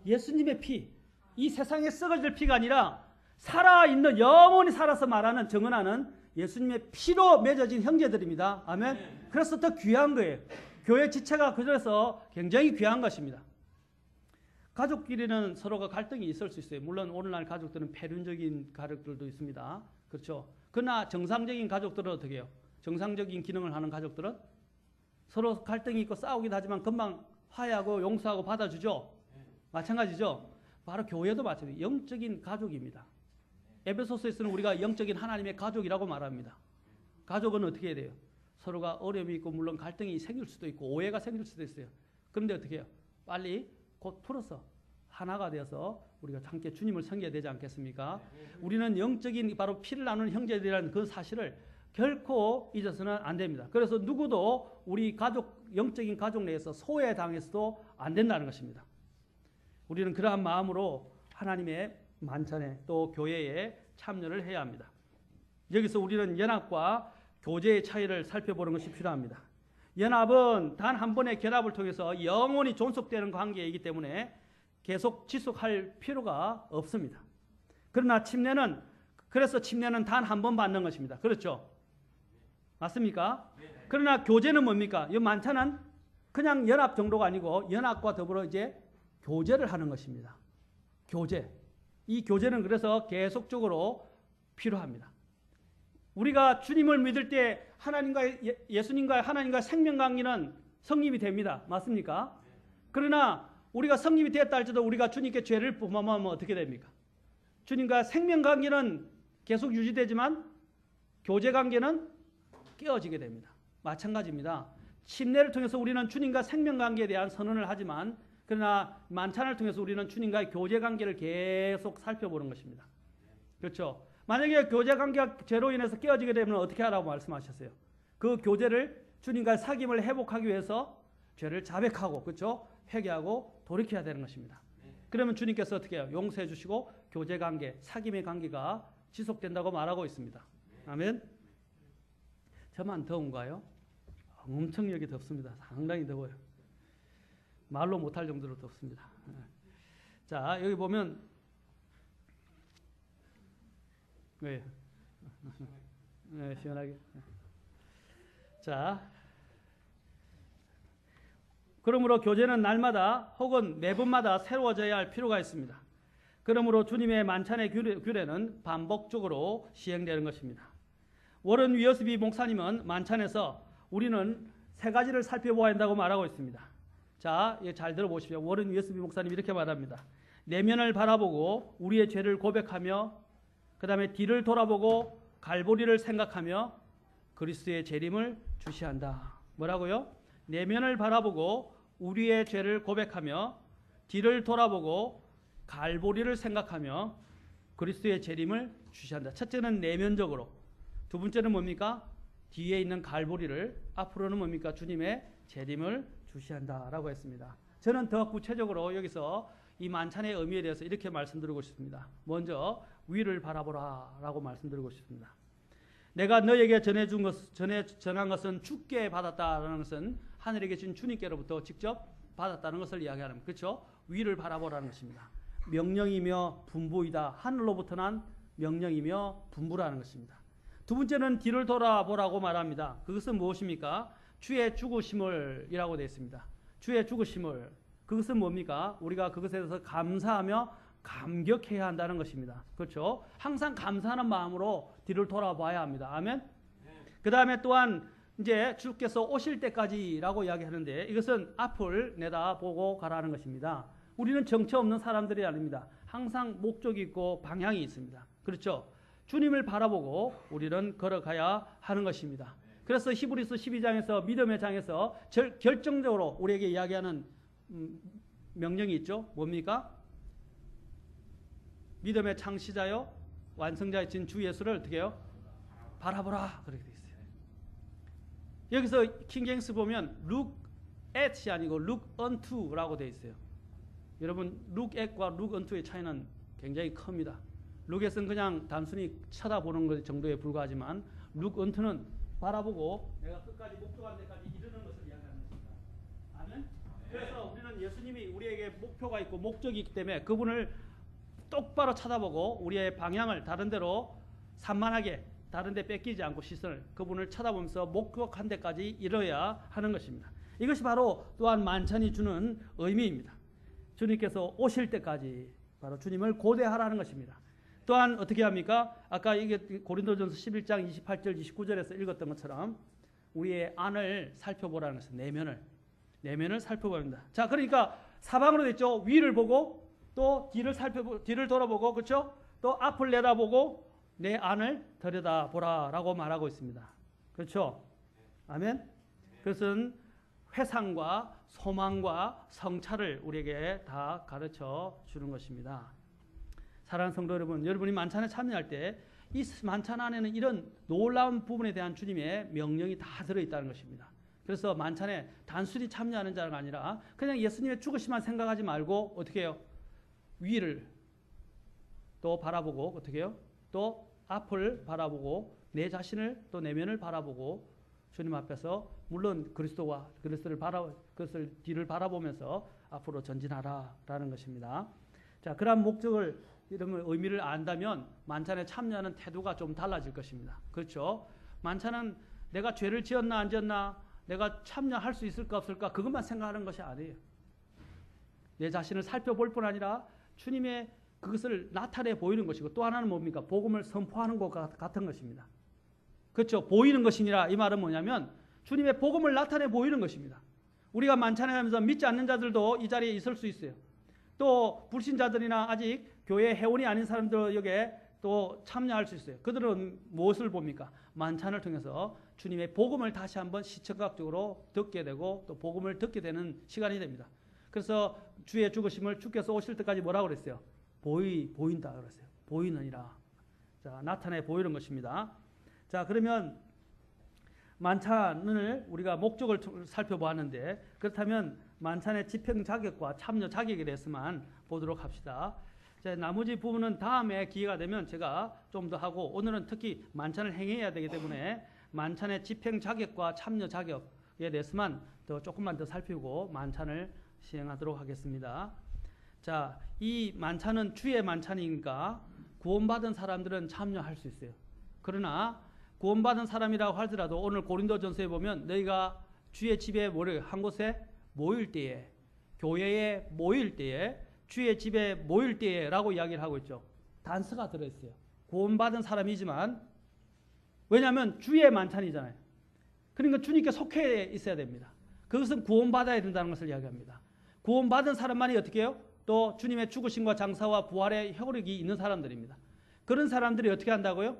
예수님의 피, 이 세상에 썩어질 피가 아니라 살아있는 영원히 살아서 말하는 정언하는 예수님의 피로 맺어진 형제들입니다. 아멘. 그래서 더 귀한 거예요. 교회 지체가 그래서 굉장히 귀한 것입니다. 가족끼리는 서로가 갈등이 있을 수 있어요. 물론 오늘날 가족들은 폐륜적인 가족들도 있습니다. 그렇죠. 그러나 정상적인 가족들은 어떻게 해요? 정상적인 기능을 하는 가족들은 서로 갈등이 있고 싸우기도 하지만 금방 화해하고 용서하고 받아주죠. 마찬가지죠. 바로 교회도 마찬가지예요. 영적인 가족입니다. 에베소서에서는 우리가 영적인 하나님의 가족이라고 말합니다. 가족은 어떻게 해야 돼요? 서로가 어려움이 있고 물론 갈등이 생길 수도 있고 오해가 생길 수도 있어요. 그런데 어떻게 해요? 빨리 곧 풀어서 하나가 되어서 우리가 함께 주님을 섬겨야 되지 않겠습니까? 우리는 영적인 바로 피를 나누는 형제들이라는 그 사실을 결코 잊어서는 안 됩니다. 그래서 누구도 우리 가족, 영적인 가족 내에서 소외당해서도 안 된다는 것입니다. 우리는 그러한 마음으로 하나님의 만찬에 또 교회에 참여를 해야 합니다. 여기서 우리는 연합과 교제의 차이를 살펴보는 것이 필요합니다. 연합은 단 한 번의 결합을 통해서 영원히 존속되는 관계이기 때문에 계속 지속할 필요가 없습니다. 그러나 침례는 단 한 번 받는 것입니다. 그렇죠? 맞습니까? 그러나 교제는 뭡니까? 이 만찬은 그냥 연합 정도가 아니고 연합과 더불어 이제 교제를 하는 것입니다. 교제. 이 교제는 그래서 계속적으로 필요합니다. 우리가 주님을 믿을 때 예수님과 하나님과 생명관계는 성립이 됩니다. 맞습니까? 그러나 우리가 성립이 되었다 할지라도 우리가 주님께 죄를 범하면 어떻게 됩니까? 주님과 생명관계는 계속 유지되지만 교제관계는 깨어지게 됩니다. 마찬가지입니다. 침례를 통해서 우리는 주님과 생명관계에 대한 선언을 하지만 그러나 만찬을 통해서 우리는 주님과의 교제관계를 계속 살펴보는 것입니다. 그렇죠? 만약에 교제관계가 죄로 인해서 깨어지게 되면 어떻게 하라고 말씀하셨어요? 그 교제를 주님과의 사귐을 회복하기 위해서 죄를 자백하고 그렇죠? 회개하고 돌이켜야 되는 것입니다. 그러면 주님께서 어떻게 해요? 용서해 주시고 교제관계, 사귐의 관계가 지속된다고 말하고 있습니다. 아멘. 저만 더운가요? 엄청 여기 덥습니다. 상당히 더워요. 말로 못할 정도로 덥습니다. 자, 여기 보면 네, 시원하게. 자, 그러므로 교제는 날마다 혹은 매번마다 새로워져야 할 필요가 있습니다. 그러므로 주님의 만찬의 규례는 반복적으로 시행되는 것입니다. 워런 위어스비 목사님은 만찬에서 우리는 세 가지를 살펴보아야 한다고 말하고 있습니다. 자, 잘 들어보십시오. 워런 위어스비 목사님이 이렇게 말합니다. 내면을 바라보고 우리의 죄를 고백하며 그 다음에 뒤를 돌아보고 갈보리를 생각하며 그리스도의 재림을 주시한다. 뭐라고요? 내면을 바라보고 우리의 죄를 고백하며 뒤를 돌아보고 갈보리를 생각하며 그리스도의 재림을 주시한다. 첫째는 내면적으로, 두 번째는 뭡니까? 뒤에 있는 갈보리를, 앞으로는 뭡니까? 주님의 재림을 주시한다라고 했습니다. 저는 더 구체적으로 여기서 이 만찬의 의미에 대해서 이렇게 말씀드리고 싶습니다. 먼저 위를 바라보라 라고 말씀드리고 싶습니다. 내가 너에게 전한 것은 주께 받았다라는 것은 하늘에 계신 주님께로부터 직접 받았다는 것을 이야기하는, 그렇죠? 위를 바라보라는 것입니다. 명령이며 분부이다. 하늘로부터 난 명령이며 분부라는 것입니다. 두 번째는 뒤를 돌아보라고 말합니다. 그것은 무엇입니까? 주의 죽으심을 이라고 되어 있습니다. 주의 죽으심을, 그것은 뭡니까? 우리가 그것에 대해서 감사하며 감격해야 한다는 것입니다. 그렇죠? 항상 감사하는 마음으로 뒤를 돌아봐야 합니다. 아멘? 그 다음에 또한 이제 주께서 오실 때까지라고 이야기하는데 이것은 앞을 내다보고 가라는 것입니다. 우리는 정처 없는 사람들이 아닙니다. 항상 목적이 있고 방향이 있습니다. 그렇죠? 주님을 바라보고 우리는 걸어가야 하는 것입니다. 그래서 히브리서 12장에서 믿음의 장에서 결정적으로 우리에게 이야기하는 명령이 있죠. 뭡니까? 믿음의 창시자요 완성자이신 주 예수를 어떻게 해요? 바라보라. 그렇게 되어 있어요. 여기서 킹제임스 보면 look at이 아니고 look unto라고 되어 있어요. 여러분 look at과 look unto의 차이는 굉장히 큽니다. look at은 그냥 단순히 쳐다보는 것 정도에 불과하지만 look unto는 바라보고 내가 끝까지 목적한 데까지 이르는 것을 이야기하는 것입니다. 아멘? 그래서 우리는 예수님이 우리에게 목표가 있고 목적이 있기 때문에 그분을 똑바로 쳐다보고 우리의 방향을 다른 데로 산만하게 다른 데 뺏기지 않고 시선을 그분을 쳐다보면서 목적한 데까지 이뤄야 하는 것입니다. 이것이 바로 또한 만찬이 주는 의미입니다. 주님께서 오실 때까지 바로 주님을 고대하라는 것입니다. 또한 어떻게 합니까? 아까 이게 고린도전서 11장 28절 29절에서 읽었던 것처럼 우리의 안을 살펴보라는 것은 내면을 살펴봅니다. 자, 그러니까 사방으로 됐죠. 위를 보고 또 뒤를 돌아보고 그렇죠? 또 앞을 내다보고 내 안을 들여다보라라고 말하고 있습니다. 그렇죠? 아멘. 그것은 회상과 소망과 성찰을 우리에게 다 가르쳐 주는 것입니다. 사랑하는 성도 여러분, 여러분이 만찬에 참여할 때 이 만찬 안에는 이런 놀라운 부분에 대한 주님의 명령이 다 들어있다는 것입니다. 그래서 만찬에 단순히 참여하는 자가 아니라 그냥 예수님의 죽으심만 생각하지 말고 어떻게 해요? 위를 또 바라보고 어떻게 해요? 또 앞을 바라보고 내 자신을 또 내면을 바라보고 주님 앞에서 물론 그것을 뒤를 바라보면서 앞으로 전진하라라는 것입니다. 자, 그러한 목적을 이런 의미를 안다면 만찬에 참여하는 태도가 좀 달라질 것입니다. 그렇죠? 만찬은 내가 죄를 지었나 안 지었나 내가 참여할 수 있을까 없을까 그것만 생각하는 것이 아니에요. 내 자신을 살펴볼 뿐 아니라 주님의 그것을 나타내 보이는 것이고 또 하나는 뭡니까? 복음을 선포하는 것 같은 것입니다. 그렇죠? 보이는 것이니라 이 말은 뭐냐면 주님의 복음을 나타내 보이는 것입니다. 우리가 만찬에 가면서 믿지 않는 자들도 이 자리에 있을 수 있어요. 또 불신자들이나 아직 교회 회원이 아닌 사람들 여기에 또 참여할 수 있어요. 그들은 무엇을 봅니까? 만찬을 통해서 주님의 복음을 다시 한번 시청각적으로 듣게 되고 또 복음을 듣게 되는 시간이 됩니다. 그래서 주의 죽으심을 주께서 오실 때까지 뭐라고 그랬어요? 보인다 그랬어요. 보이느니라. 자, 나타내 보이는 것입니다. 자, 그러면 만찬을 우리가 목적을 살펴보았는데 그렇다면 만찬의 집행 자격과 참여 자격에 대해서만 보도록 합시다. 자, 나머지 부분은 다음에 기회가 되면 제가 좀 더 하고 오늘은 특히 만찬을 행해야 되기 때문에 만찬의 집행 자격과 참여 자격에 대해서만 더 조금만 더 살피고 만찬을 시행하도록 하겠습니다. 자, 이 만찬은 주의 만찬이니까 구원받은 사람들은 참여할 수 있어요. 그러나 구원받은 사람이라고 하더라도 오늘 고린도전서에 보면 너희가 주의 집에 한 곳에 모일 때에 교회에 모일 때에 주의 집에 모일 때에 라고 이야기를 하고 있죠. 단서가 들어있어요. 구원받은 사람이지만 왜냐하면 주의 만찬이잖아요. 그러니까 주님께 속해 있어야 됩니다. 그것은 구원받아야 된다는 것을 이야기합니다. 구원받은 사람만이 어떻게 해요? 또 주님의 죽으심과 장사와 부활의 효력이 있는 사람들입니다. 그런 사람들이 어떻게 한다고요?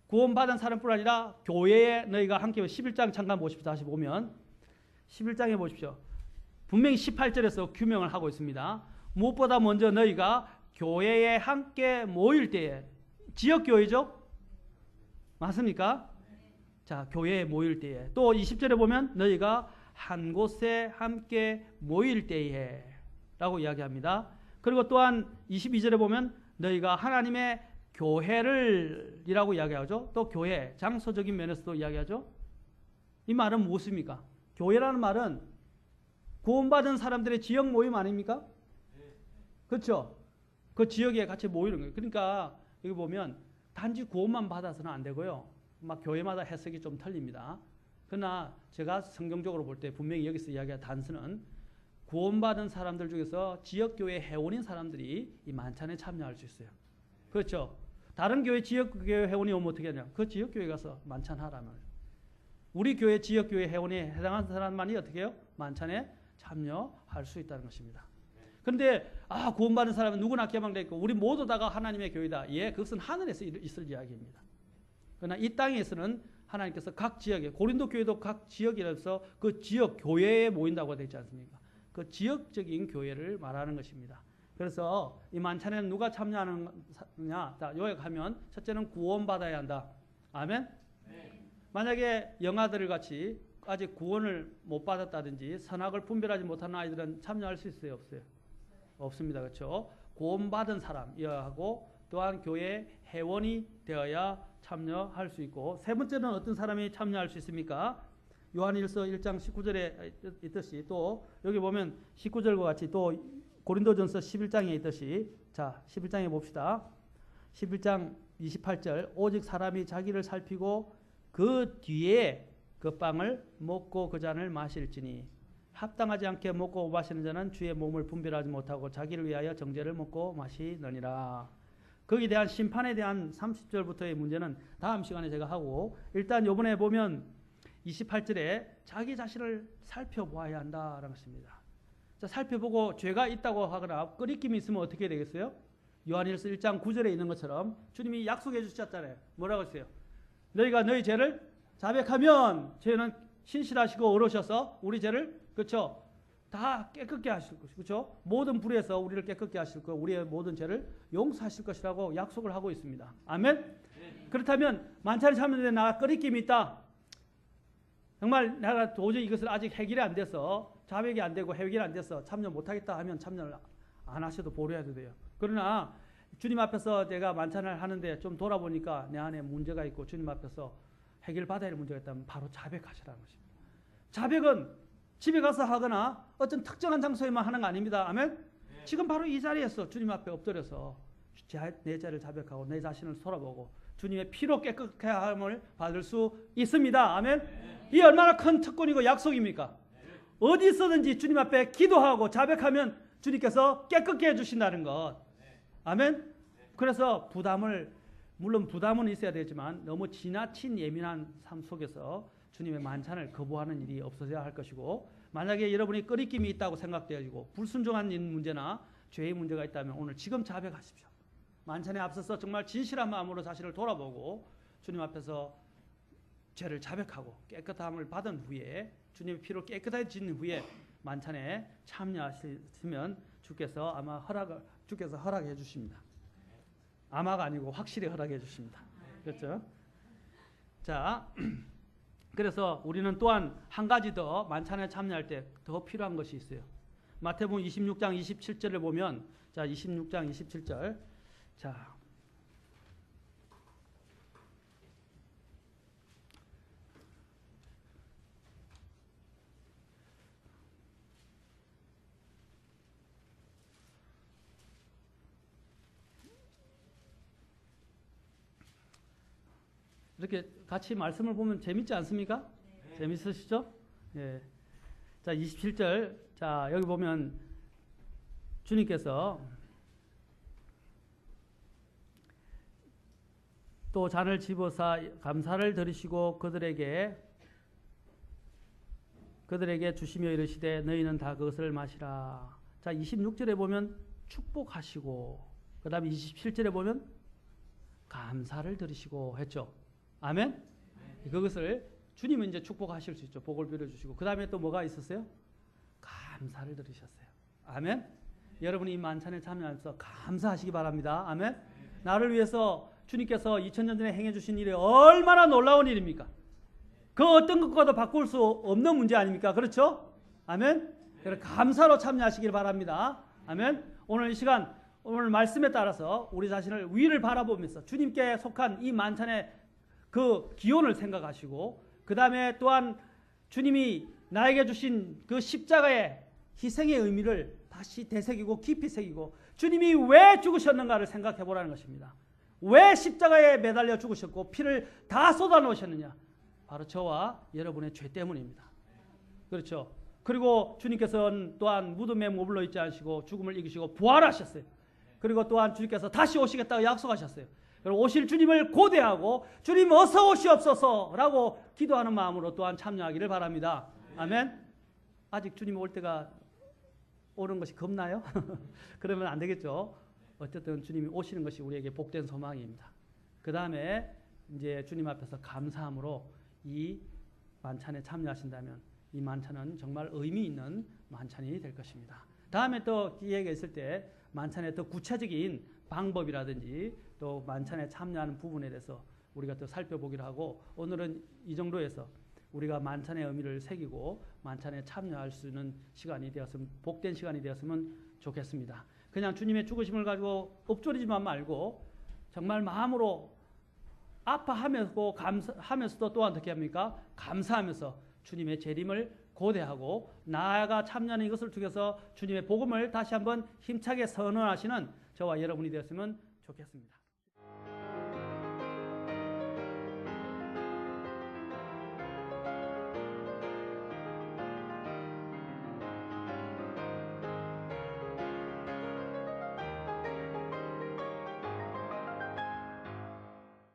구원받은 사람뿐 아니라 교회에 너희가 함께 11장 잠깐 보십시오. 다시 보면 11장에 보십시오. 분명히 18절에서 규명을 하고 있습니다. 무엇보다 먼저 너희가 교회에 함께 모일 때에 지역교회죠? 맞습니까? 자, 교회에 모일 때에 또 20절에 보면 너희가 한 곳에 함께 모일 때에 라고 이야기합니다. 그리고 또한 22절에 보면 너희가 하나님의 교회를 이라고 이야기하죠. 또 교회, 장소적인 면에서도 이야기하죠. 이 말은 무엇입니까? 교회라는 말은 구원받은 사람들의 지역 모임 아닙니까? 그렇죠? 그 지역에 같이 모이는 거예요. 그러니까 여기 보면 단지 구원만 받아서는 안 되고요. 막 교회마다 해석이 좀 틀립니다. 그러나 제가 성경적으로 볼 때 분명히 여기서 이야기한 단서는 구원받은 사람들 중에서 지역교회 회원인 사람들이 이 만찬에 참여할 수 있어요. 그렇죠? 다른 교회 지역교회 회원이 오면 어떻게 하냐? 그 지역교회 가서 만찬하라는 우리 교회 지역교회 회원에 해당하는 사람만이 어떻게 해요? 만찬에 참여할 수 있다는 것입니다. 그런데 구원받은 사람은 누구나 개방되어 있고 우리 모두 다가 하나님의 교회다. 예, 그것은 하늘에서 있을 이야기입니다. 그러나 이 땅에서는 하나님께서 각 지역에 고린도 교회도 각 지역이라서 그 지역 교회에 모인다고 되어 있지 않습니까? 그 지역적인 교회를 말하는 것입니다. 그래서 이 만찬에는 누가 참여하느냐? 자, 요약하면 첫째는 구원받아야 한다. 아멘? 네. 만약에 영아들 같이 아직 구원을 못 받았다든지 선악을 분별하지 못하는 아이들은 참여할 수 있어요? 없어요? 없습니다. 그렇죠? 구원받은 사람이어야 하고 또한 교회 회원이 되어야 참여할 수 있고, 세 번째는 어떤 사람이 참여할 수 있습니까? 요한일서 1장 19절에 있듯이, 또 여기 보면 19절과 같이 또 고린도전서 11장에 있듯이, 자 11장에 봅시다. 11장 28절, 오직 사람이 자기를 살피고 그 뒤에 그 빵을 먹고 그 잔을 마실지니 합당하지 않게 먹고 마시는 자는 주의 몸을 분별하지 못하고 자기를 위하여 정죄를 먹고 마시느니라. 거기에 대한 심판에 대한 30절부터의 문제는 다음 시간에 제가 하고, 일단 이번에 보면 28절에 자기 자신을 살펴보아야 한다라는 것입니다. 자, 살펴보고 죄가 있다고 하거나 끄리낌이 있으면 어떻게 되겠어요? 요한일서 1장 9절에 있는 것처럼 주님이 약속해 주셨잖아요. 뭐라고 했어요? 너희가 너희 죄를 자백하면 죄는 신실하시고 어려우셔서 우리 죄를, 그렇죠? 다 깨끗게 하실 것이고, 그렇죠? 모든 불에서 우리를 깨끗게 하실 거, 우리의 모든 죄를 용서하실 것이라고 약속을 하고 있습니다. 아멘? 그렇다면 만찬에 참여되는 나가 끄리낌이 있다. 정말 내가 도저히 이것을 아직 해결이 안 돼서, 자백이 안 되고 해결이 안 돼서 참여 못하겠다 하면 참여를 안 하셔도 보류해도 돼요. 그러나 주님 앞에서 내가 만찬을 하는데 좀 돌아보니까 내 안에 문제가 있고 주님 앞에서 해결받아야 할 문제가 있다면 바로 자백하시라는 것입니다. 자백은 집에 가서 하거나 어떤 특정한 장소에만 하는 거 아닙니다. 아멘? 네. 지금 바로 이 자리에서 주님 앞에 엎드려서 내 죄를 자백하고 내 자신을 돌아보고 주님의 피로 깨끗게 함을 받을 수 있습니다. 아멘? 네. 이 얼마나 큰 특권이고 약속입니까? 네. 어디 있어든지 주님 앞에 기도하고 자백하면 주님께서 깨끗게 해주신다는 것. 아멘? 그래서 물론 부담은 있어야 되지만 너무 지나친 예민한 삶 속에서 주님의 만찬을 거부하는 일이 없어져야 할 것이고, 만약에 여러분이 끄리낌이 있다고 생각되어지고 불순종한 문제나 죄의 문제가 있다면 오늘 지금 자백하십시오. 만찬에 앞서서 정말 진실한 마음으로 자신을 돌아보고 주님 앞에서 죄를 자백하고 깨끗함을 받은 후에 주님의 피로 깨끗해진 후에 만찬에 참여하시면 주께서 허락해 주십니다. 아마가 아니고 확실히 허락해 주십니다. 그렇죠? 자, 그래서 우리는 또한 한 가지 더 만찬에 참여할 때 더 필요한 것이 있어요. 마태복음 26장 27절을 보면, 자 26장 27절, 자 이렇게 같이 말씀을 보면 재밌지 않습니까? 네. 재밌으시죠? 예. 자, 27절. 자, 여기 보면 주님께서 또 잔을 집어사 감사를 드리시고 그들에게 주시며 이르시되 너희는 다 그것을 마시라. 자, 26절에 보면 축복하시고, 그 다음에 27절에 보면 감사를 드리시고 했죠. 아멘? 그것을 주님은 이제 축복하실 수 있죠. 복을 빌어주시고. 그 다음에 또 뭐가 있었어요? 감사를 드리셨어요. 아멘? 여러분이 이 만찬에 참여하면서 감사하시기 바랍니다. 아멘? 나를 위해서 주님께서 2000년 전에 행해주신 일이 얼마나 놀라운 일입니까? 그 어떤 것과도 바꿀 수 없는 문제 아닙니까? 그렇죠? 아멘? 그래서 감사로 참여하시길 바랍니다. 아멘? 오늘 이 시간, 오늘 말씀에 따라서 우리 자신을 위를 바라보면서 주님께 속한 이 만찬의 그 기원을 생각하시고, 그 다음에 또한 주님이 나에게 주신 그 십자가의 희생의 의미를 다시 되새기고 깊이 새기고 주님이 왜 죽으셨는가를 생각해 보라는 것입니다. 왜 십자가에 매달려 죽으셨고 피를 다 쏟아 놓으셨느냐? 바로 저와 여러분의 죄 때문입니다. 그렇죠? 그리고 주님께서는 또한 무덤에 머물러 있지 않으시고 죽음을 이기시고 부활하셨어요. 그리고 또한 주님께서 다시 오시겠다고 약속하셨어요. 그리고 오실 주님을 고대하고 주님 어서 오시옵소서라고 기도하는 마음으로 또한 참여하기를 바랍니다. 아멘. 아직 주님 올 때가 오는 것이 겁나요? 그러면 안 되겠죠. 어쨌든 주님이 오시는 것이 우리에게 복된 소망입니다. 그 다음에 이제 주님 앞에서 감사함으로 이 만찬에 참여하신다면 이 만찬은 정말 의미 있는 만찬이 될 것입니다. 다음에 또 기회가 있을 때 만찬의 더 구체적인 방법이라든지 또 만찬에 참여하는 부분에 대해서 우리가 또 살펴보기로 하고 오늘은 이 정도에서 우리가 만찬의 의미를 새기고 만찬에 참여할 수 있는 시간이 되었으면 복된 시간이 되었으면 좋겠습니다. 그냥 주님의 죽으심을 가지고 엎조리지만 말고 정말 마음으로 아파하면서도 또한 어떻게 합니까? 감사하면서 주님의 재림을 고대하고 나아가 참여하는 이것을 통해서 주님의 복음을 다시 한번 힘차게 선언하시는 저와 여러분이 되었으면 좋겠습니다.